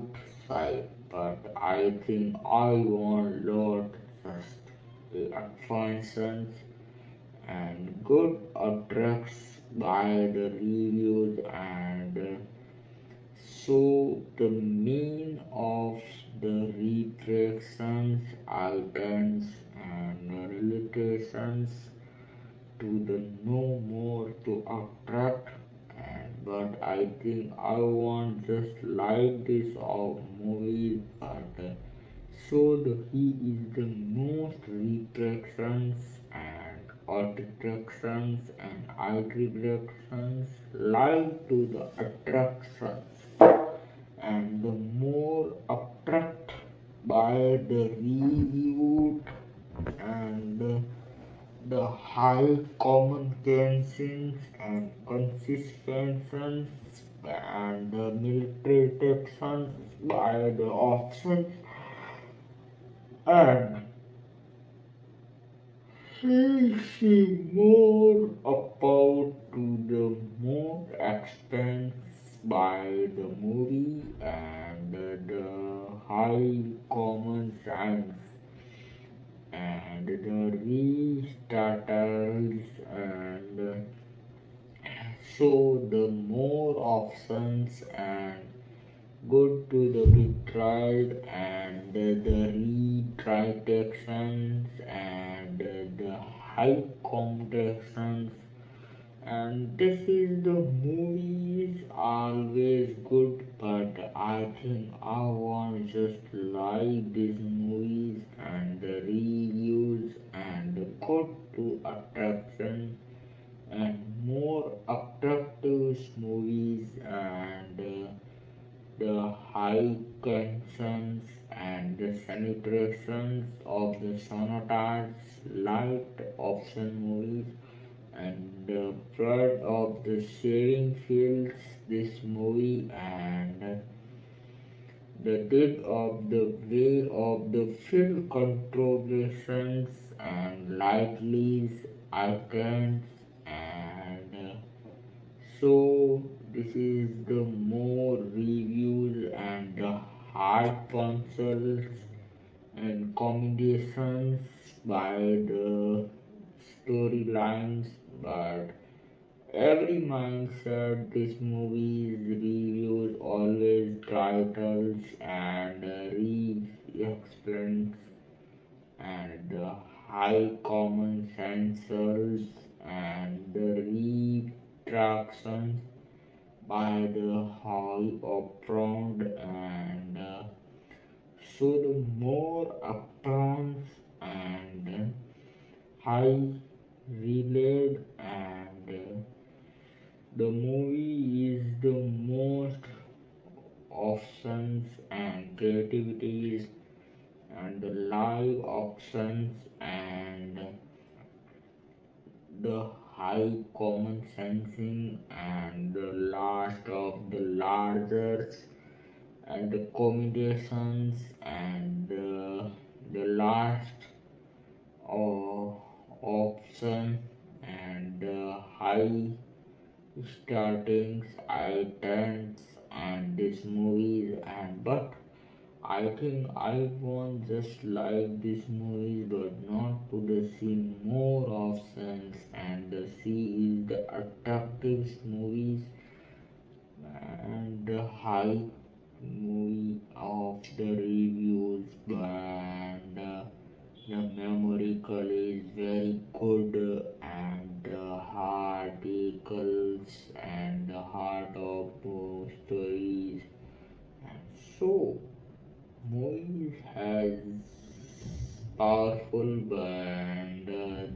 side. But I think I want lot just the functions and good attracts by the reviews, and so the mean of the retractions items and limitations to the no more to attract, and but I think I want just like this of movies, but so he is the most retractions and attractions and attractions like to the attractions, and the more attract by the review, and the high communications and consistencies, and the military detections by the options, and he see more about to the more expense by the movie, and the high common sense and the restarters, and so the more options and good to the retried, and the retractions, and the high competitions, and this is the movies always good, but I think I want just like these movies and the reviews and the good to attraction and more attractive movies, and the high tensions and the celebrations of the sonatas light option movies, and the flood of the sharing fields this movie, and the deed of the way of the field contributions and lightly items, and so this is the more reviews and the hard pencils and combinations by the storylines, but every mindset this movie's reviews always titles and re-explains, and the high common senses and the retractions by the high upfront, and so the more upfronts and high relayed, and the movie is the most options and creativities, and the live options, and the high common sensing, and the last of the larger, and the combinations, and the last option, and the high startings items and these movies, and but I think I want just like these movies, but not to the see more options, and the see is the attractive movies, and the high movie of the reviews, and the numerical is very good, and the articles and the heart of stories, and so movies has powerful and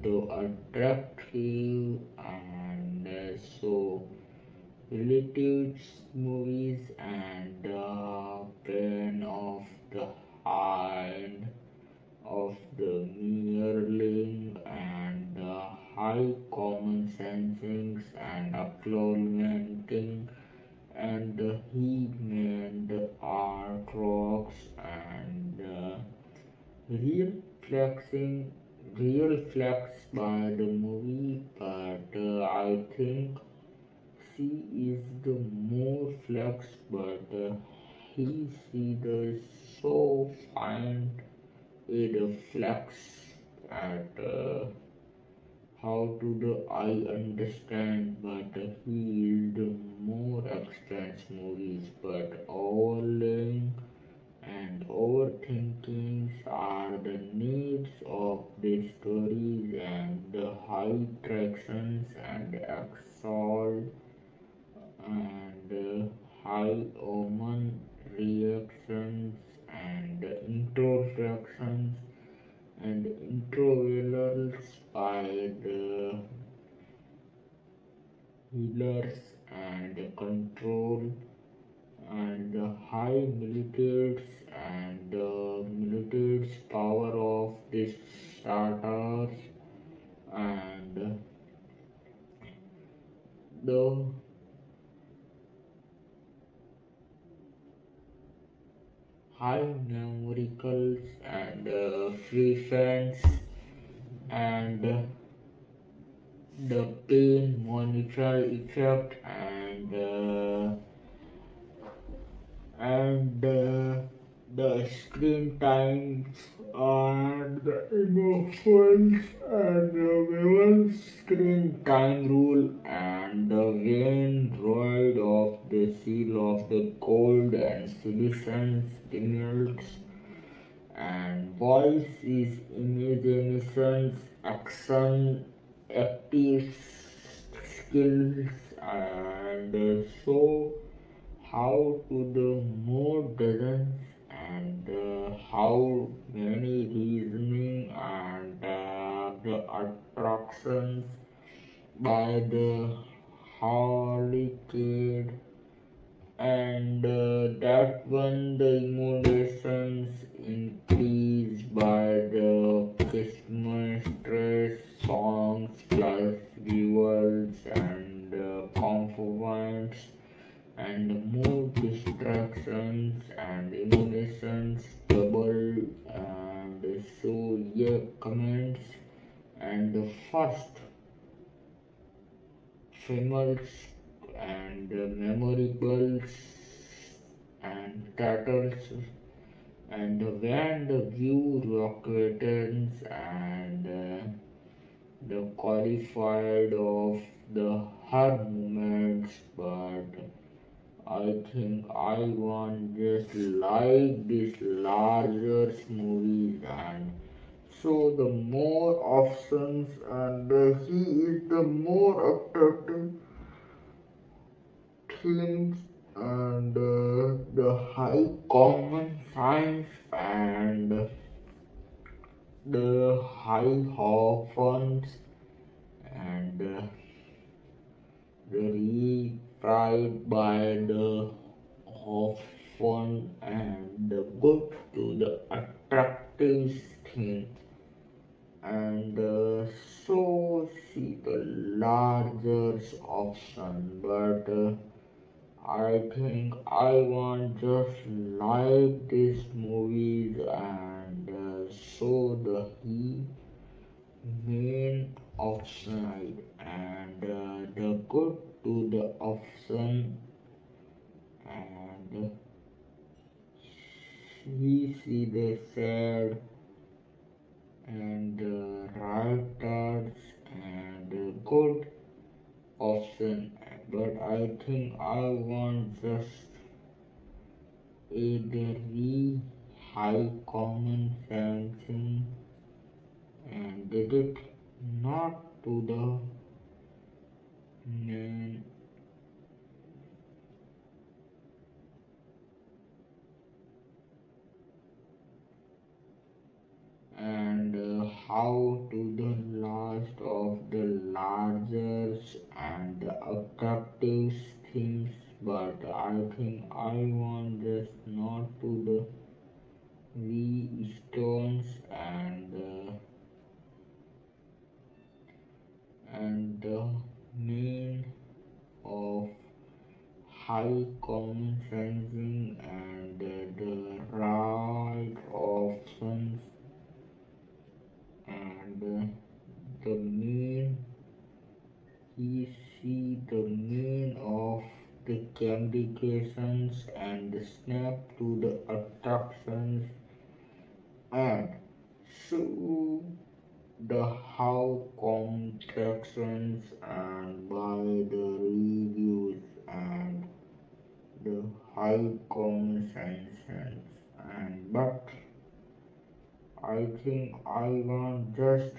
though attractive, and so relative movies, and pain of the hand of the mirroring, and high common sensings and applaudment art rocks and real flexing, real flex by the movie, but I think she is the more flex, but she does so find it a flex at how to the I understand, but he is the more extends movies, but overlaying and overthinkings are the needs of the stories and the high tractions and exalt and high omen reactions and introspections and intervals by the healers and control and the high militates and the militates power of the starters and the high numericals and frequency and the pain monitor effect and the screen times and the emotions and the women's screen time rule and the vain droid of the seal of the cold and citizens stimulants and voice is imaginations action active skills and so how to the more dozens and how many reasoning and the attractions by the holy kid and that when the emotions increase by the Christmas stress songs plus visuals and components and more distractions and emotions double and so yeah comments and the first famous and memorables and titles and when the view rockets and the qualified of the her moments but I think I want just like this larger movies and so the more options and he is the more attractive themes and the high common science and the high funds and the retried by the often and the good to the attractive thing and so see the larger option but I think I want just like these movies and so the he main offside and the good to the option and we see the sad and writers and good option but I think I want just either we high common sensing and did it not to the main and how to the last of the larger and the attractive things but I think I want just not to the V stones and the main of high common sensing and the gamifications and snap to the attractions and so the how contractions and by the reviews and the high consensus and but I think I want just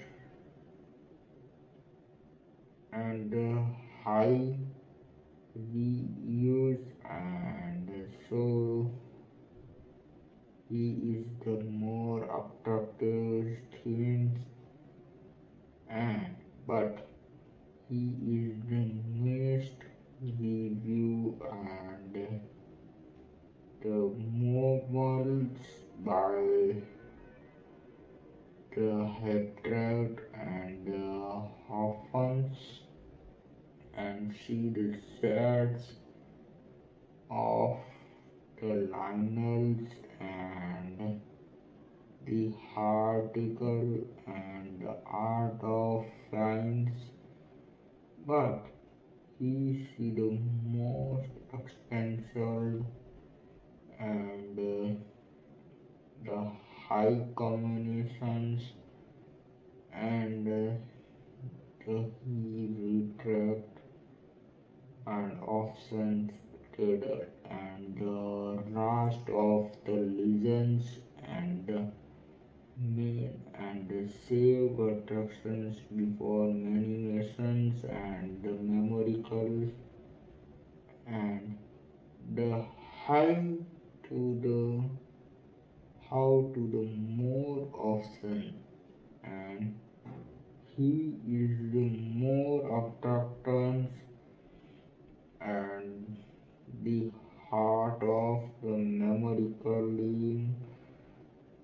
and the high reviews and so he is the more attractive themes and but he is the least review and the movements by the hatred and the orphans and see the sets of the Lionels and the article and the art of science, but he see the most expensive and the high combinations and the he retract and options trader and the last of the legends and the main and the save attractions before many nations and the memoricals and the high to the how to the more often and he is the more attractions and the heart of the memorical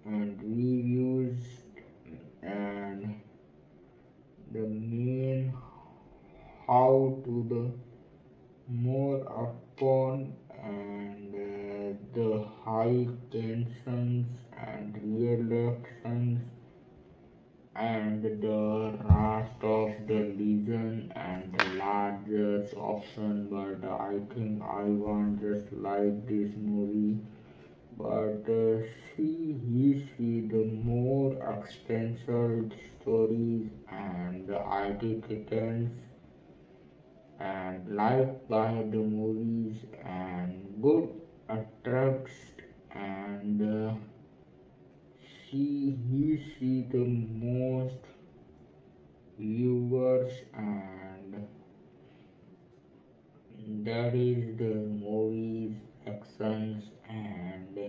and reviews and the main how to the more upon and the high tensions and reactions and the rest of the legion and the largest option but I think I want just like this movie but he see the more expensive stories and the IT titans and liked by the movies and good attracts and he see the most viewers and that is the movies actions and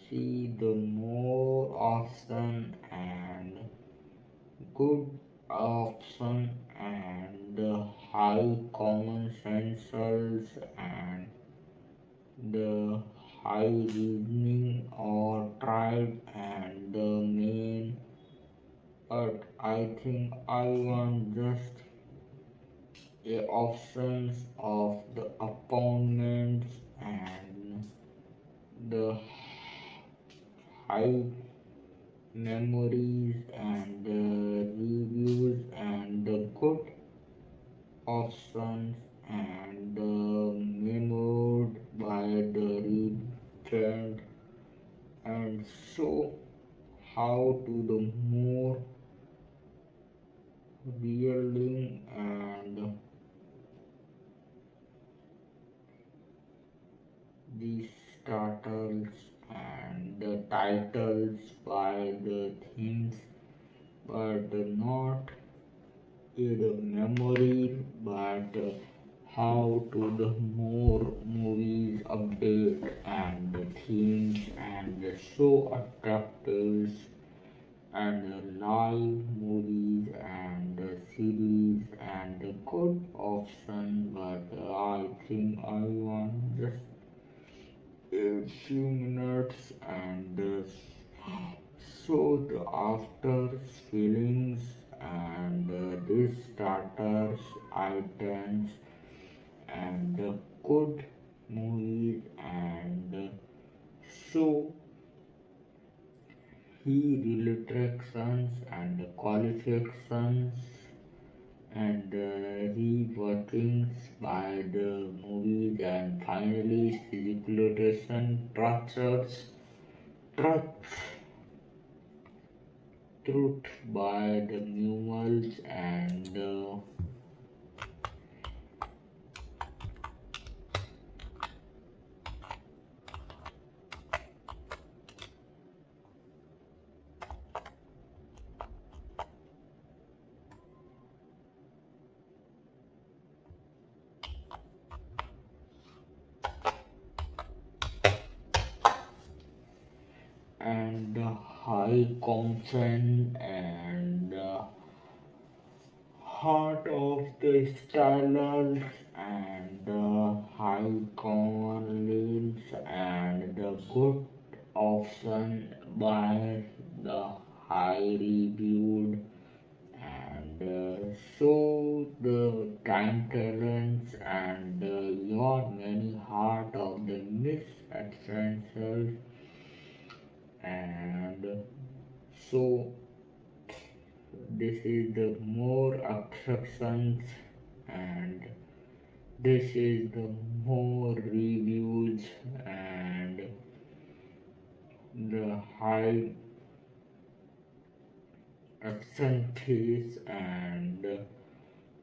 see the more option and good option and the high common senses and the high reasoning or tried and the main but I think I want just a options of the opponents and the high memories and the reviews and the good options and memoed by the retrend and so how to the more reeling and the startles and the titles by the themes but not in the memory but how to the more movies update and the themes and the so attractive and the live movies and the series and the good option but I think I want just a few minutes and so the after feelings and this starters items and the good movies and so he retractions and qualifications and rewatchings by the movies, and finally speculation truth truth by the mules, and the high consent and heart of the stylers, and the high common and the good option by the high reviewed, and so the time talents, and your many heart of the misadventures, and so this is the more attractions, and this is the more reviews, and the high absentees, and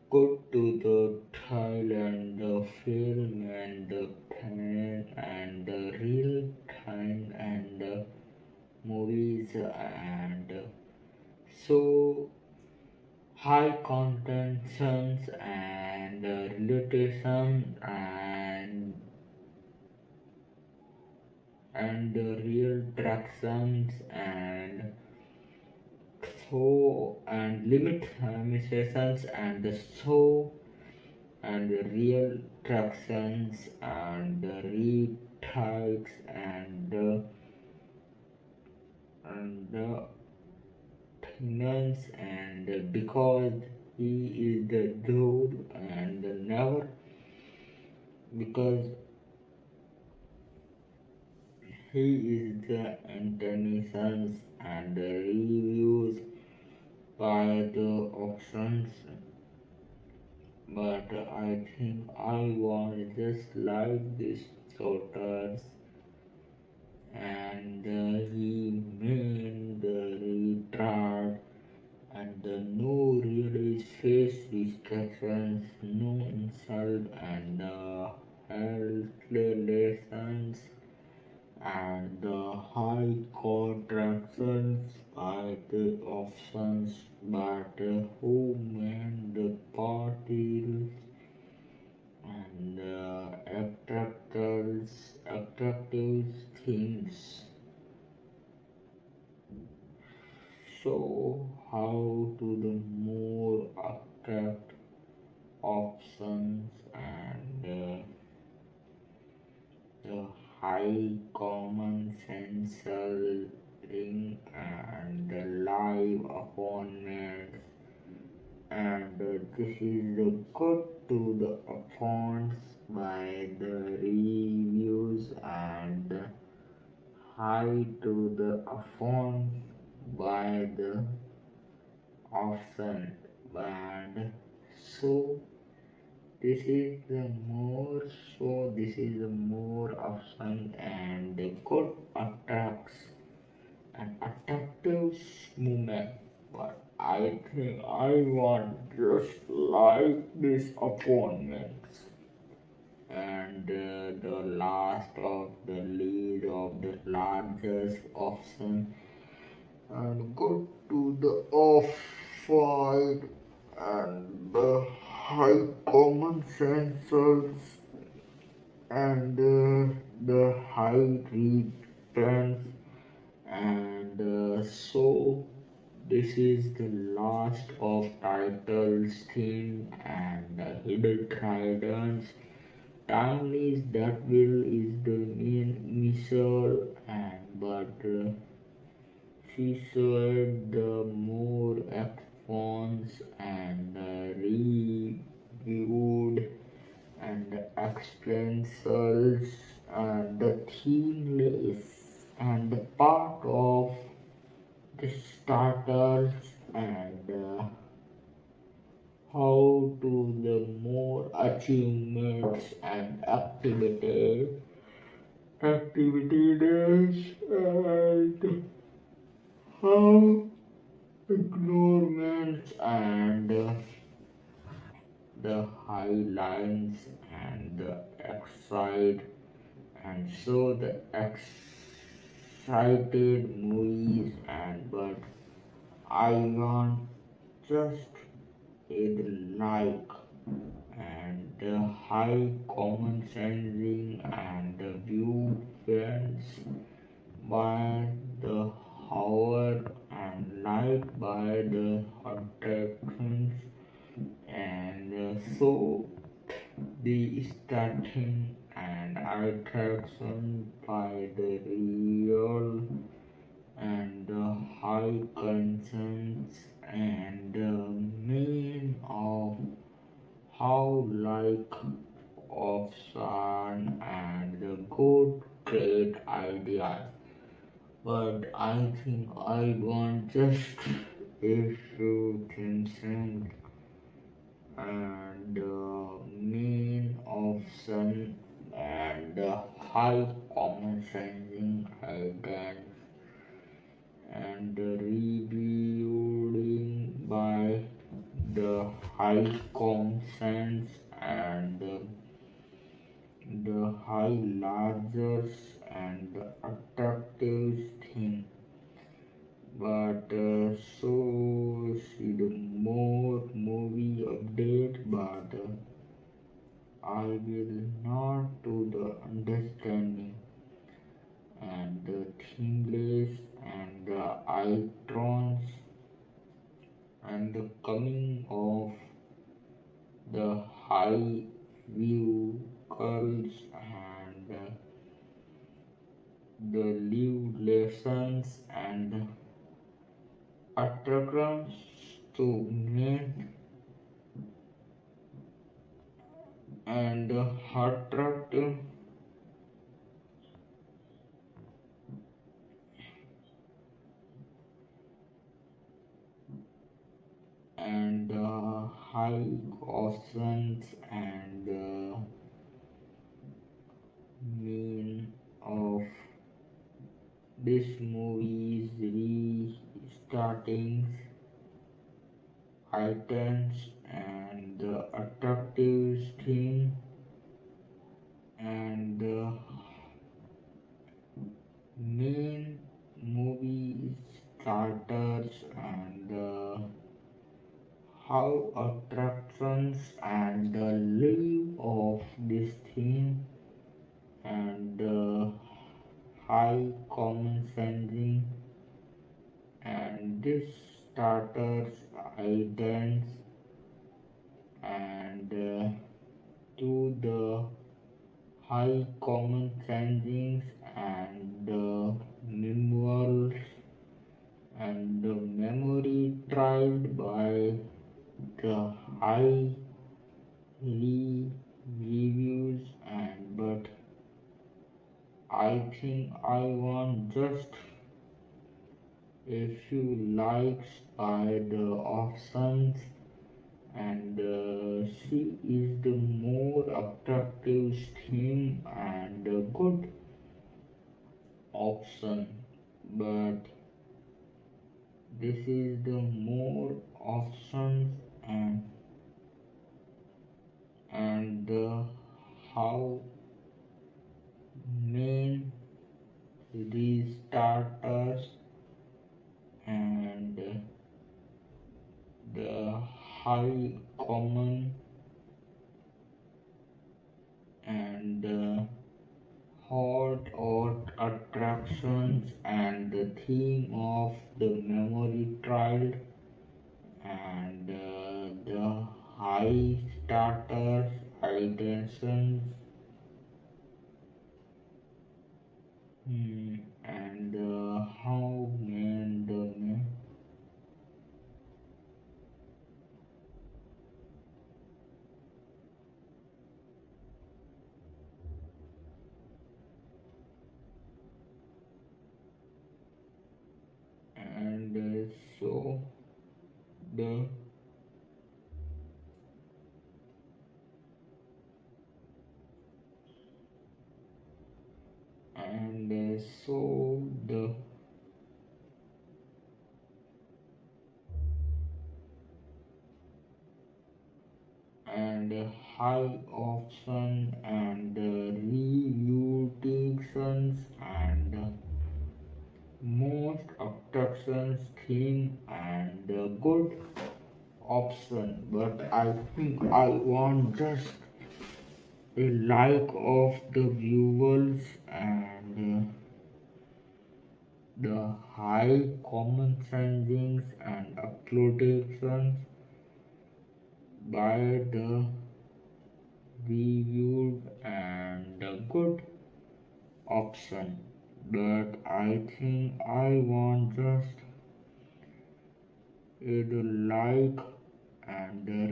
go to the Thailand, the film and the pen and the real time and the movies, and so high contentions and realization, and the real tractions, and so and limitations, and the so and the real tractions, and the retakes, and the finance, and because he is the dude, and never because he is the internations, and the reviews by the options, but I think I want just like this daughters, and he made the retard, and no really face restrictions, no insult, and health lessons, and the high contractions by the options, but who made the parties, and attractive themes. So how to the more attract options, and the high common sense ring, and the live appointments, and this is the good to the accounts by the reviews, and high to the account by the option, and so this is the more option, and the good attracts an attractive movement, but I think I want just like this appointments, and the last of the lead of the largest option, and go to the off fight, and the high common senses, and the high returns, and so this is the last of titles theme, and hidden tridents. Time is that will is the main missile, and but she said the more phones, and reviewed, and expenses, and the theme list, and the part of the starters, and how habits and activities and how ignorance and the high lines and the excited and so the excited movies and but I want just a like and the high common sensing and the view fence by the hour and light by the attractions and so the starting and attraction by the real and the high concerns and the main of how like of sun and the good great ideas. But I think I want just a few things and the mean of sun and the high common sensing guidance and the rebuilding by the high common sense and the high larger and the attractive thing but so see the more movie update but I will not do the understanding and the themeless and the icons and the coming of the high vehicles and the live lessons and attractions to men and attractive and high options and mean of this movie's restarting items and the attractive theme and the main movie starters and how attractions and the live of this theme and high common sensing and this starters items and to the high common sensings and the memorials and the memory tried by the high reviews and but I think I want just a few likes by the options and she is the more attractive theme and a good option but this is the more options and how main restarters and the high common and hot or attractions and the theme of the memory trial and the high starters intentions and how man the and so the high option and review takes and most attractions theme and good option, but I think I want just a like of the viewers and the high common sensings and uploadations by the reviewed and the good option, but I think I want just a like and the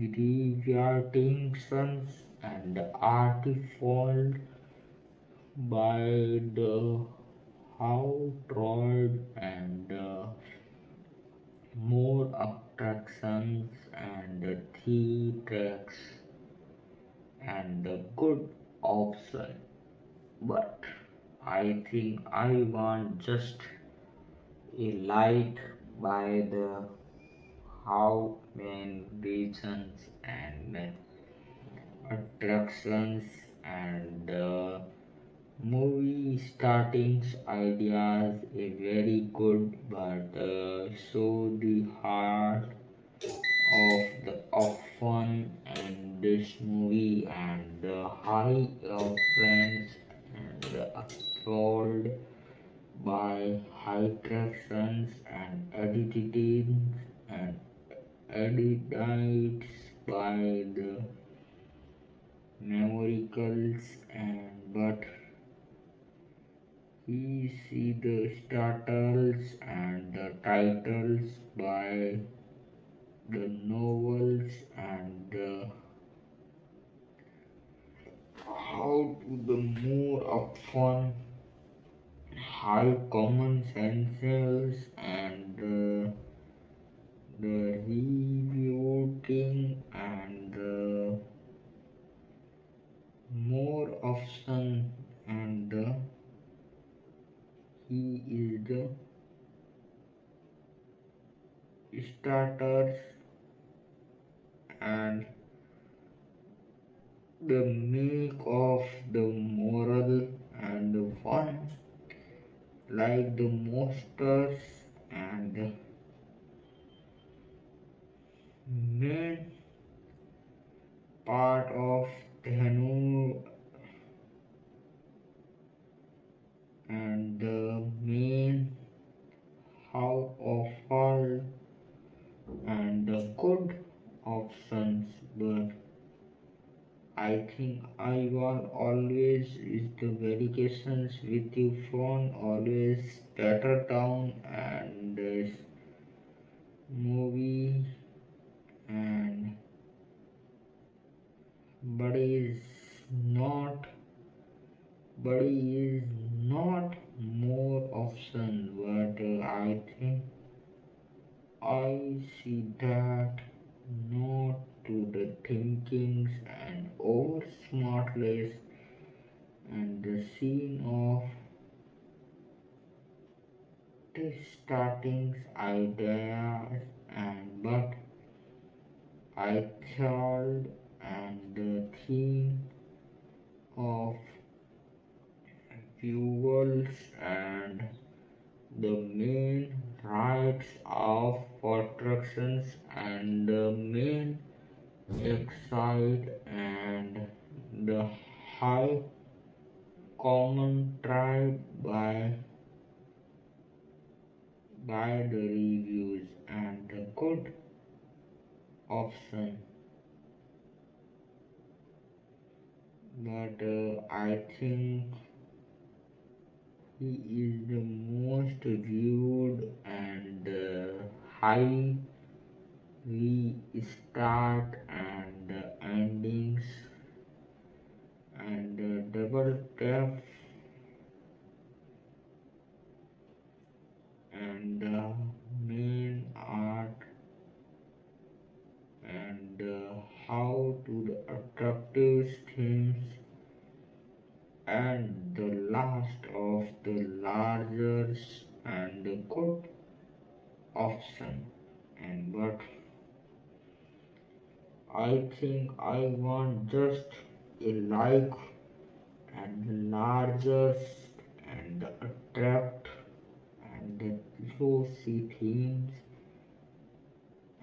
revitings and artifact by the how tried and more attractions and the tea tracks and the good option, but I think I want just a light by the how many reasons and attractions and movie startings ideas is very good, but so the heart of fun and this movie and the high of friends and appalled by high tractions and editing and edits by the numericals and but we see the startles and the titles by the novels and how to the more of fun high common senses and the reviewing and more option and he is the starters and the make of the moral and the fun like the monsters and the main part of Dhanu and the main how of all and the good options, but I think I want always is the medications with your phone always better down and this movie and but is not but is not more option, but I think I see that not to the thinkings and over smartless and the scene of the starting ideas and but I thought and the theme of fuels and the main rights of attractions and the main excite and the high common tribe by the reviews and the good option, but I think he is the most viewed and high we start and endings and double tap and main art and how to the attractive themes and the last of the largest and the good option and but I think I want just a like and larger and attract and the glossy themes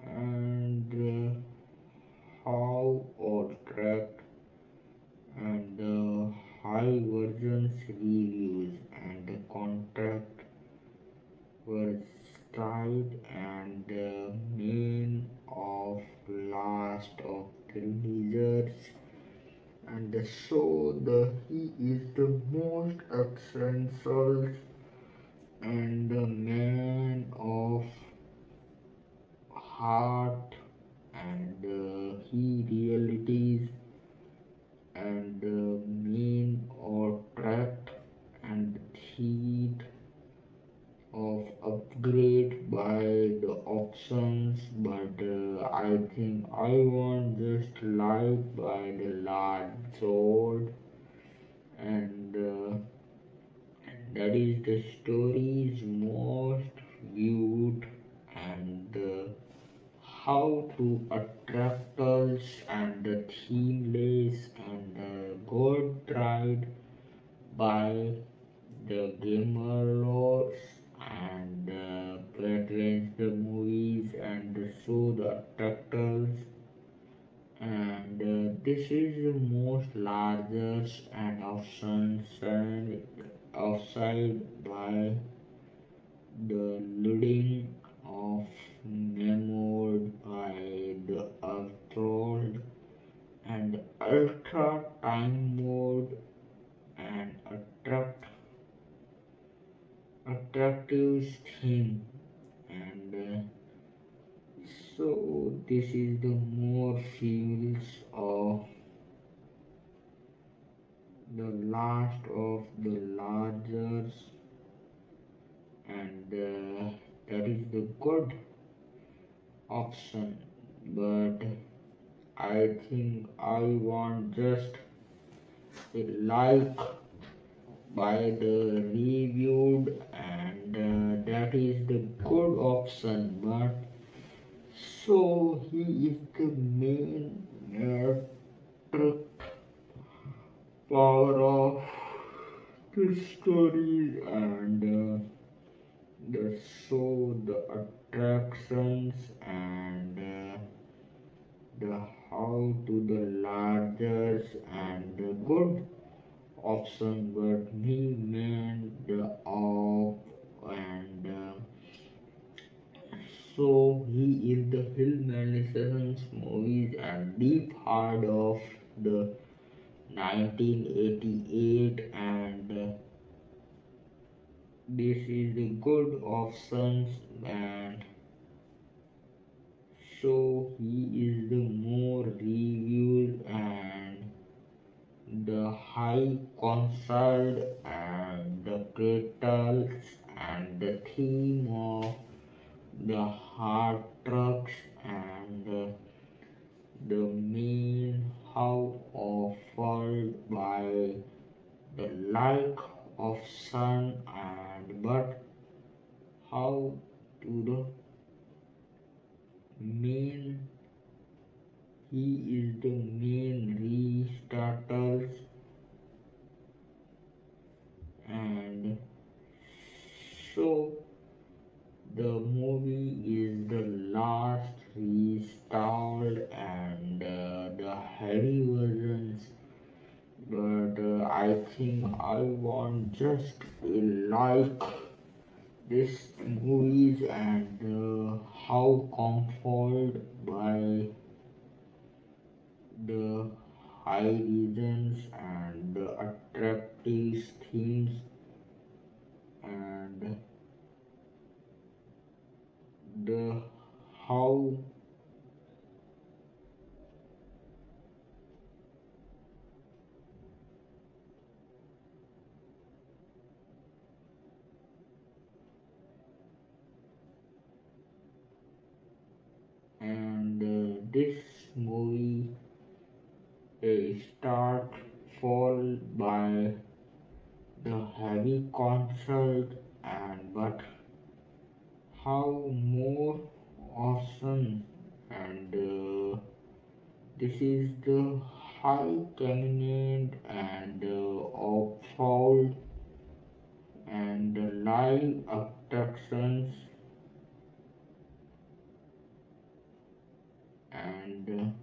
and how attract and high versions reviews and the contract were styled and the main of last of the lizards and so the he is the most essential and the man of heart and he realities and mean or tract and seed of upgrade by the options but I think I want just life by the large sword and that is the story's most viewed and how to attract us and the themeless and God tried by the gamer laws and patrons the movies and the show the attractors and this is the most largest and often outside by the leading of memoed by the enthralled and ultra time mode and attractive theme and so this is the more feels of the last of the largers and that is the good option but I think I want just a like by the reviewed and that is the good option but so he is the main metric power of the story and the show the attractions and the how to the largest and the good option but me meant the off and so he is the Hillmanizations movies and deep heart of the 1988 and this is the good options and so he is the more reviewed and the high concert and the titles and the theme of the hard trucks and the main how offered by the like of sun and but how to the main he is the main restarters and so the movie is the last restart and the heavy versions but I think I want just a like this movies and how comforted by the high regions and the attractive themes and the how and this movie start followed by the heavy concert and but how more often and This is the high cabinet and off-fold and the live attractions and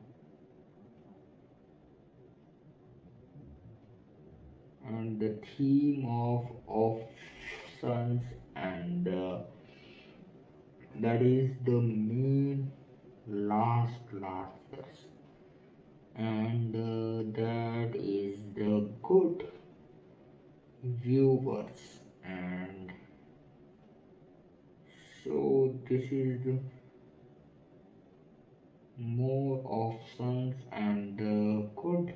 the theme of options and that is the main last and that is the good viewers and so this is the more options and the good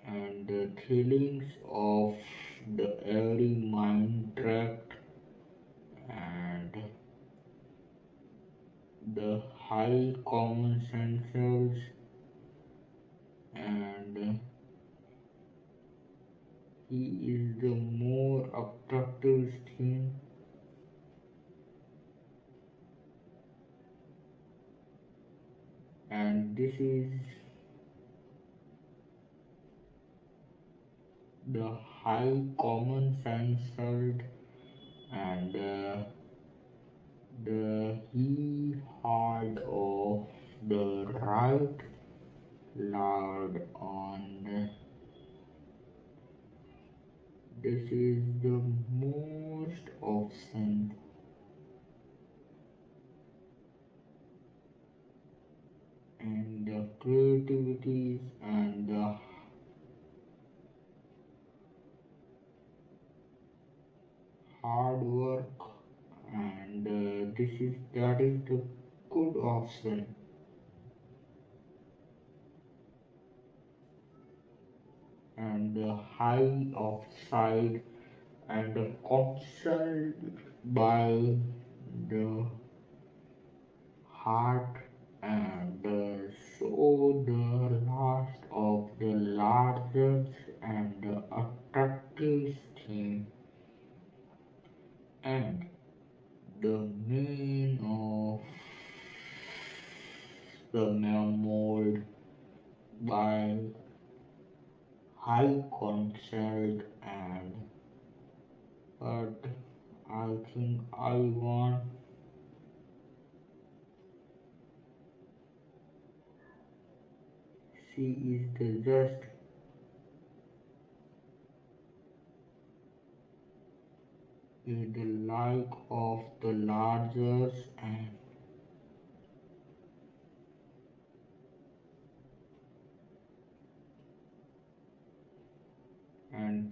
and the feelings of the every mind tract and the high common senses and he is the more attractive thing and this is the high common sense and the he had of the right loud on this is the most option and the creativities and the hard work and that is the good option and the high offside and the consult by the heart and so the last of the largest and the attractive theme and the main of the mold by high consult and but I think I want she is the just is the like of the largest and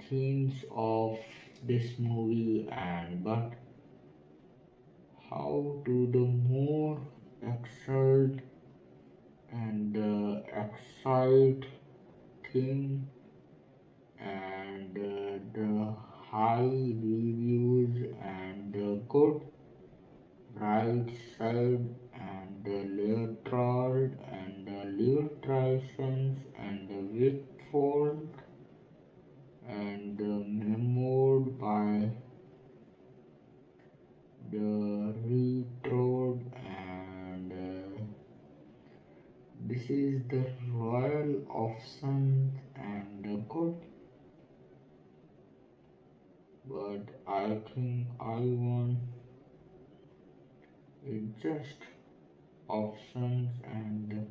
themes of this movie and but how do the more excelled and excite theme and the high reviews and the good right side and the neutral and the neutralizations and the withfold and memoed by the retro and this is the royal option and the good but I think I want it just options and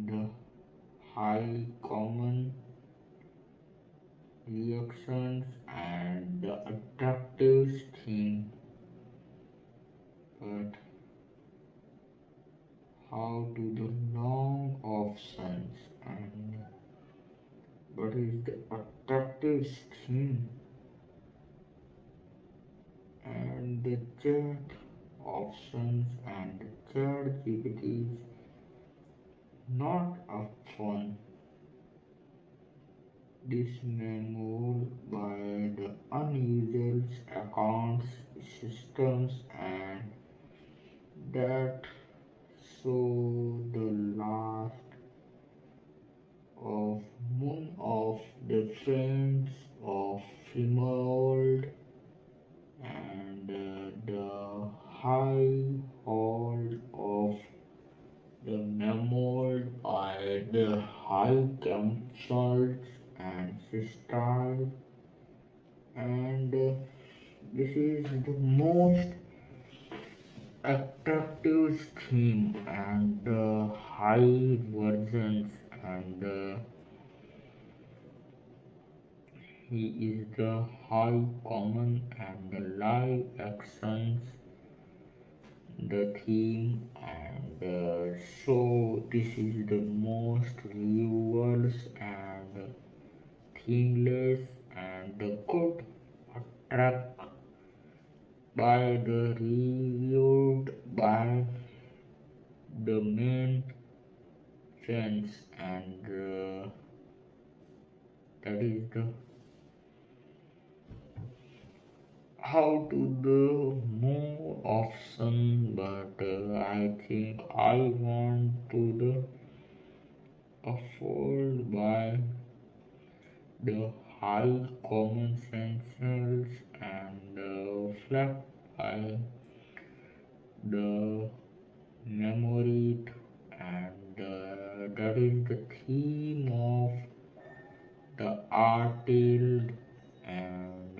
the high common reactions and the attractive thing but how to the long options and what is the attractive thing and the chat options and the chat GPT is not a fun this memo by the unusual accounts systems and that so the last of moon of the friends of female and high chemicals and style, and this is the most attractive theme and high versions, and he is the high common and the live actions the theme, and so this is the most viewers and themeless and could attract by the reviewed by the main fans, and that is the how to the more option, but I think I want to the afford by the high common sense and flat by the memory, and that is the theme of the artist, and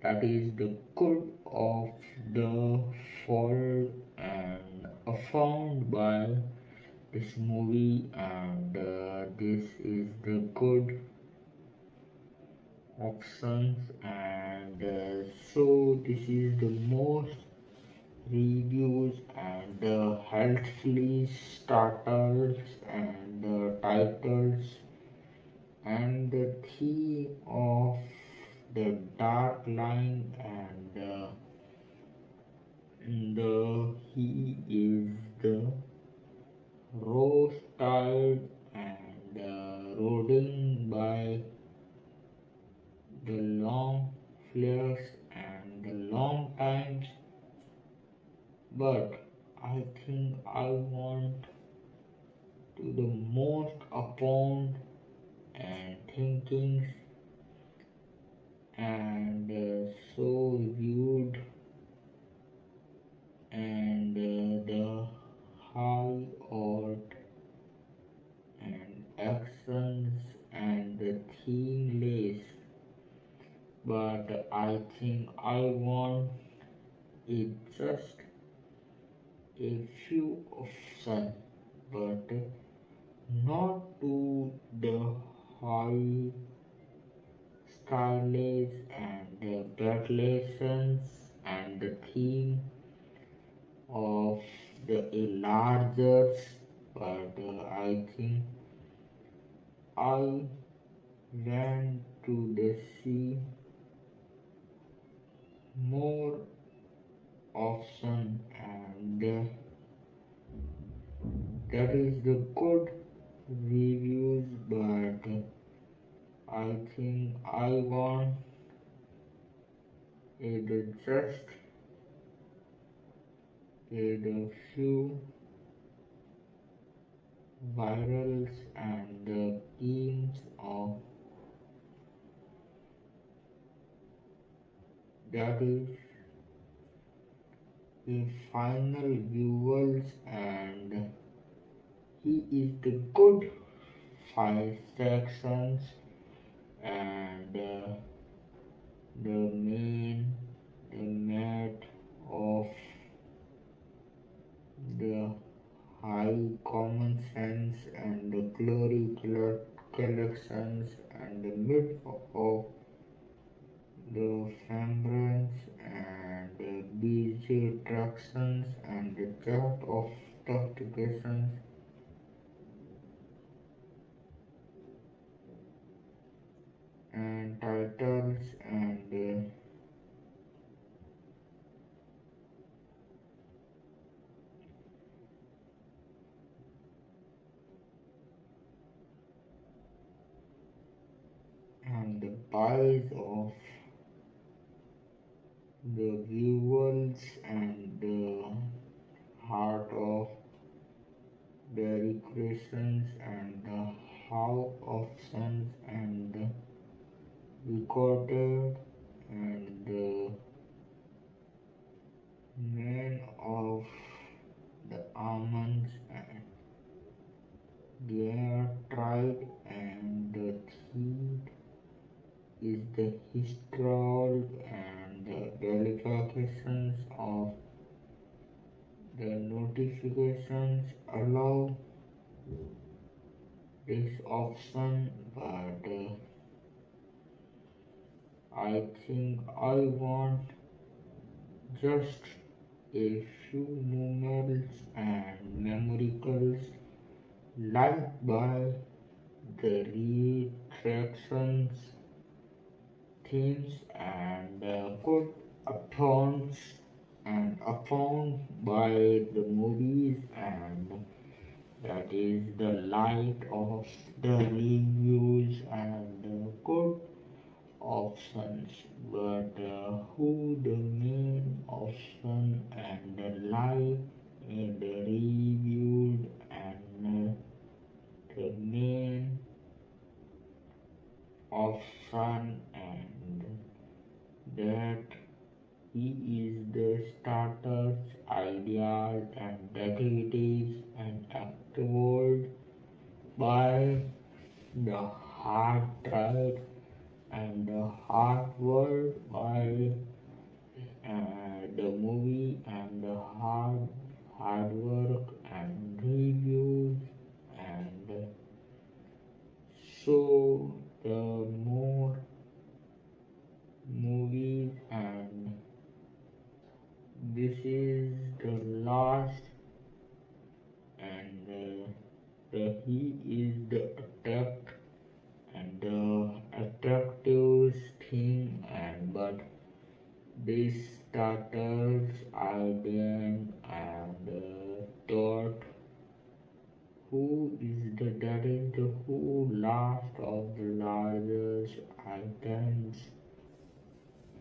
that is the good of the fall and found by this movie, and this is the good options, and so this is the most reviews and healthily starters and titles, and the theme of the dark line, and he is the rose tide and roding by the long flares and the long times, but I think I want to the most upon and thinkings, and so viewed, and the high art and actions and the themeless, but I think I want it just a few options, but not to the high stylish and the battles and the theme of the larger, but I think I went to the sea more often, and that is the good reviews, but I think I want it just a few virals and the themes of that is the final viewers, and he is the good five sections, and the main the mat of the high common sense and the glory collections, and the mid of the remembrance and the busy attractions and the chart of notifications and titles, and the bias of the viewers and the heart of the recreations, and the how options and the recorded, and the man of the almonds, and they are tried, and the third is the historical and the verifications of the notifications allow this option, but I think I want just a few moments and miracles liked by the retractions, themes, and good accounts and found by the movies, and that is the light of the reviews and good options, but who the main option and the light in the reviews and the main option, and that he is the starters, ideas, and activities and acted by the hard tried and the hard work by the movie and the hard work and reviews, and so the more movies, and this is the last, and he is the attack and the attractive thing, and but this starters idea and thought who is the that is the who last of the largest items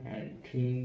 and things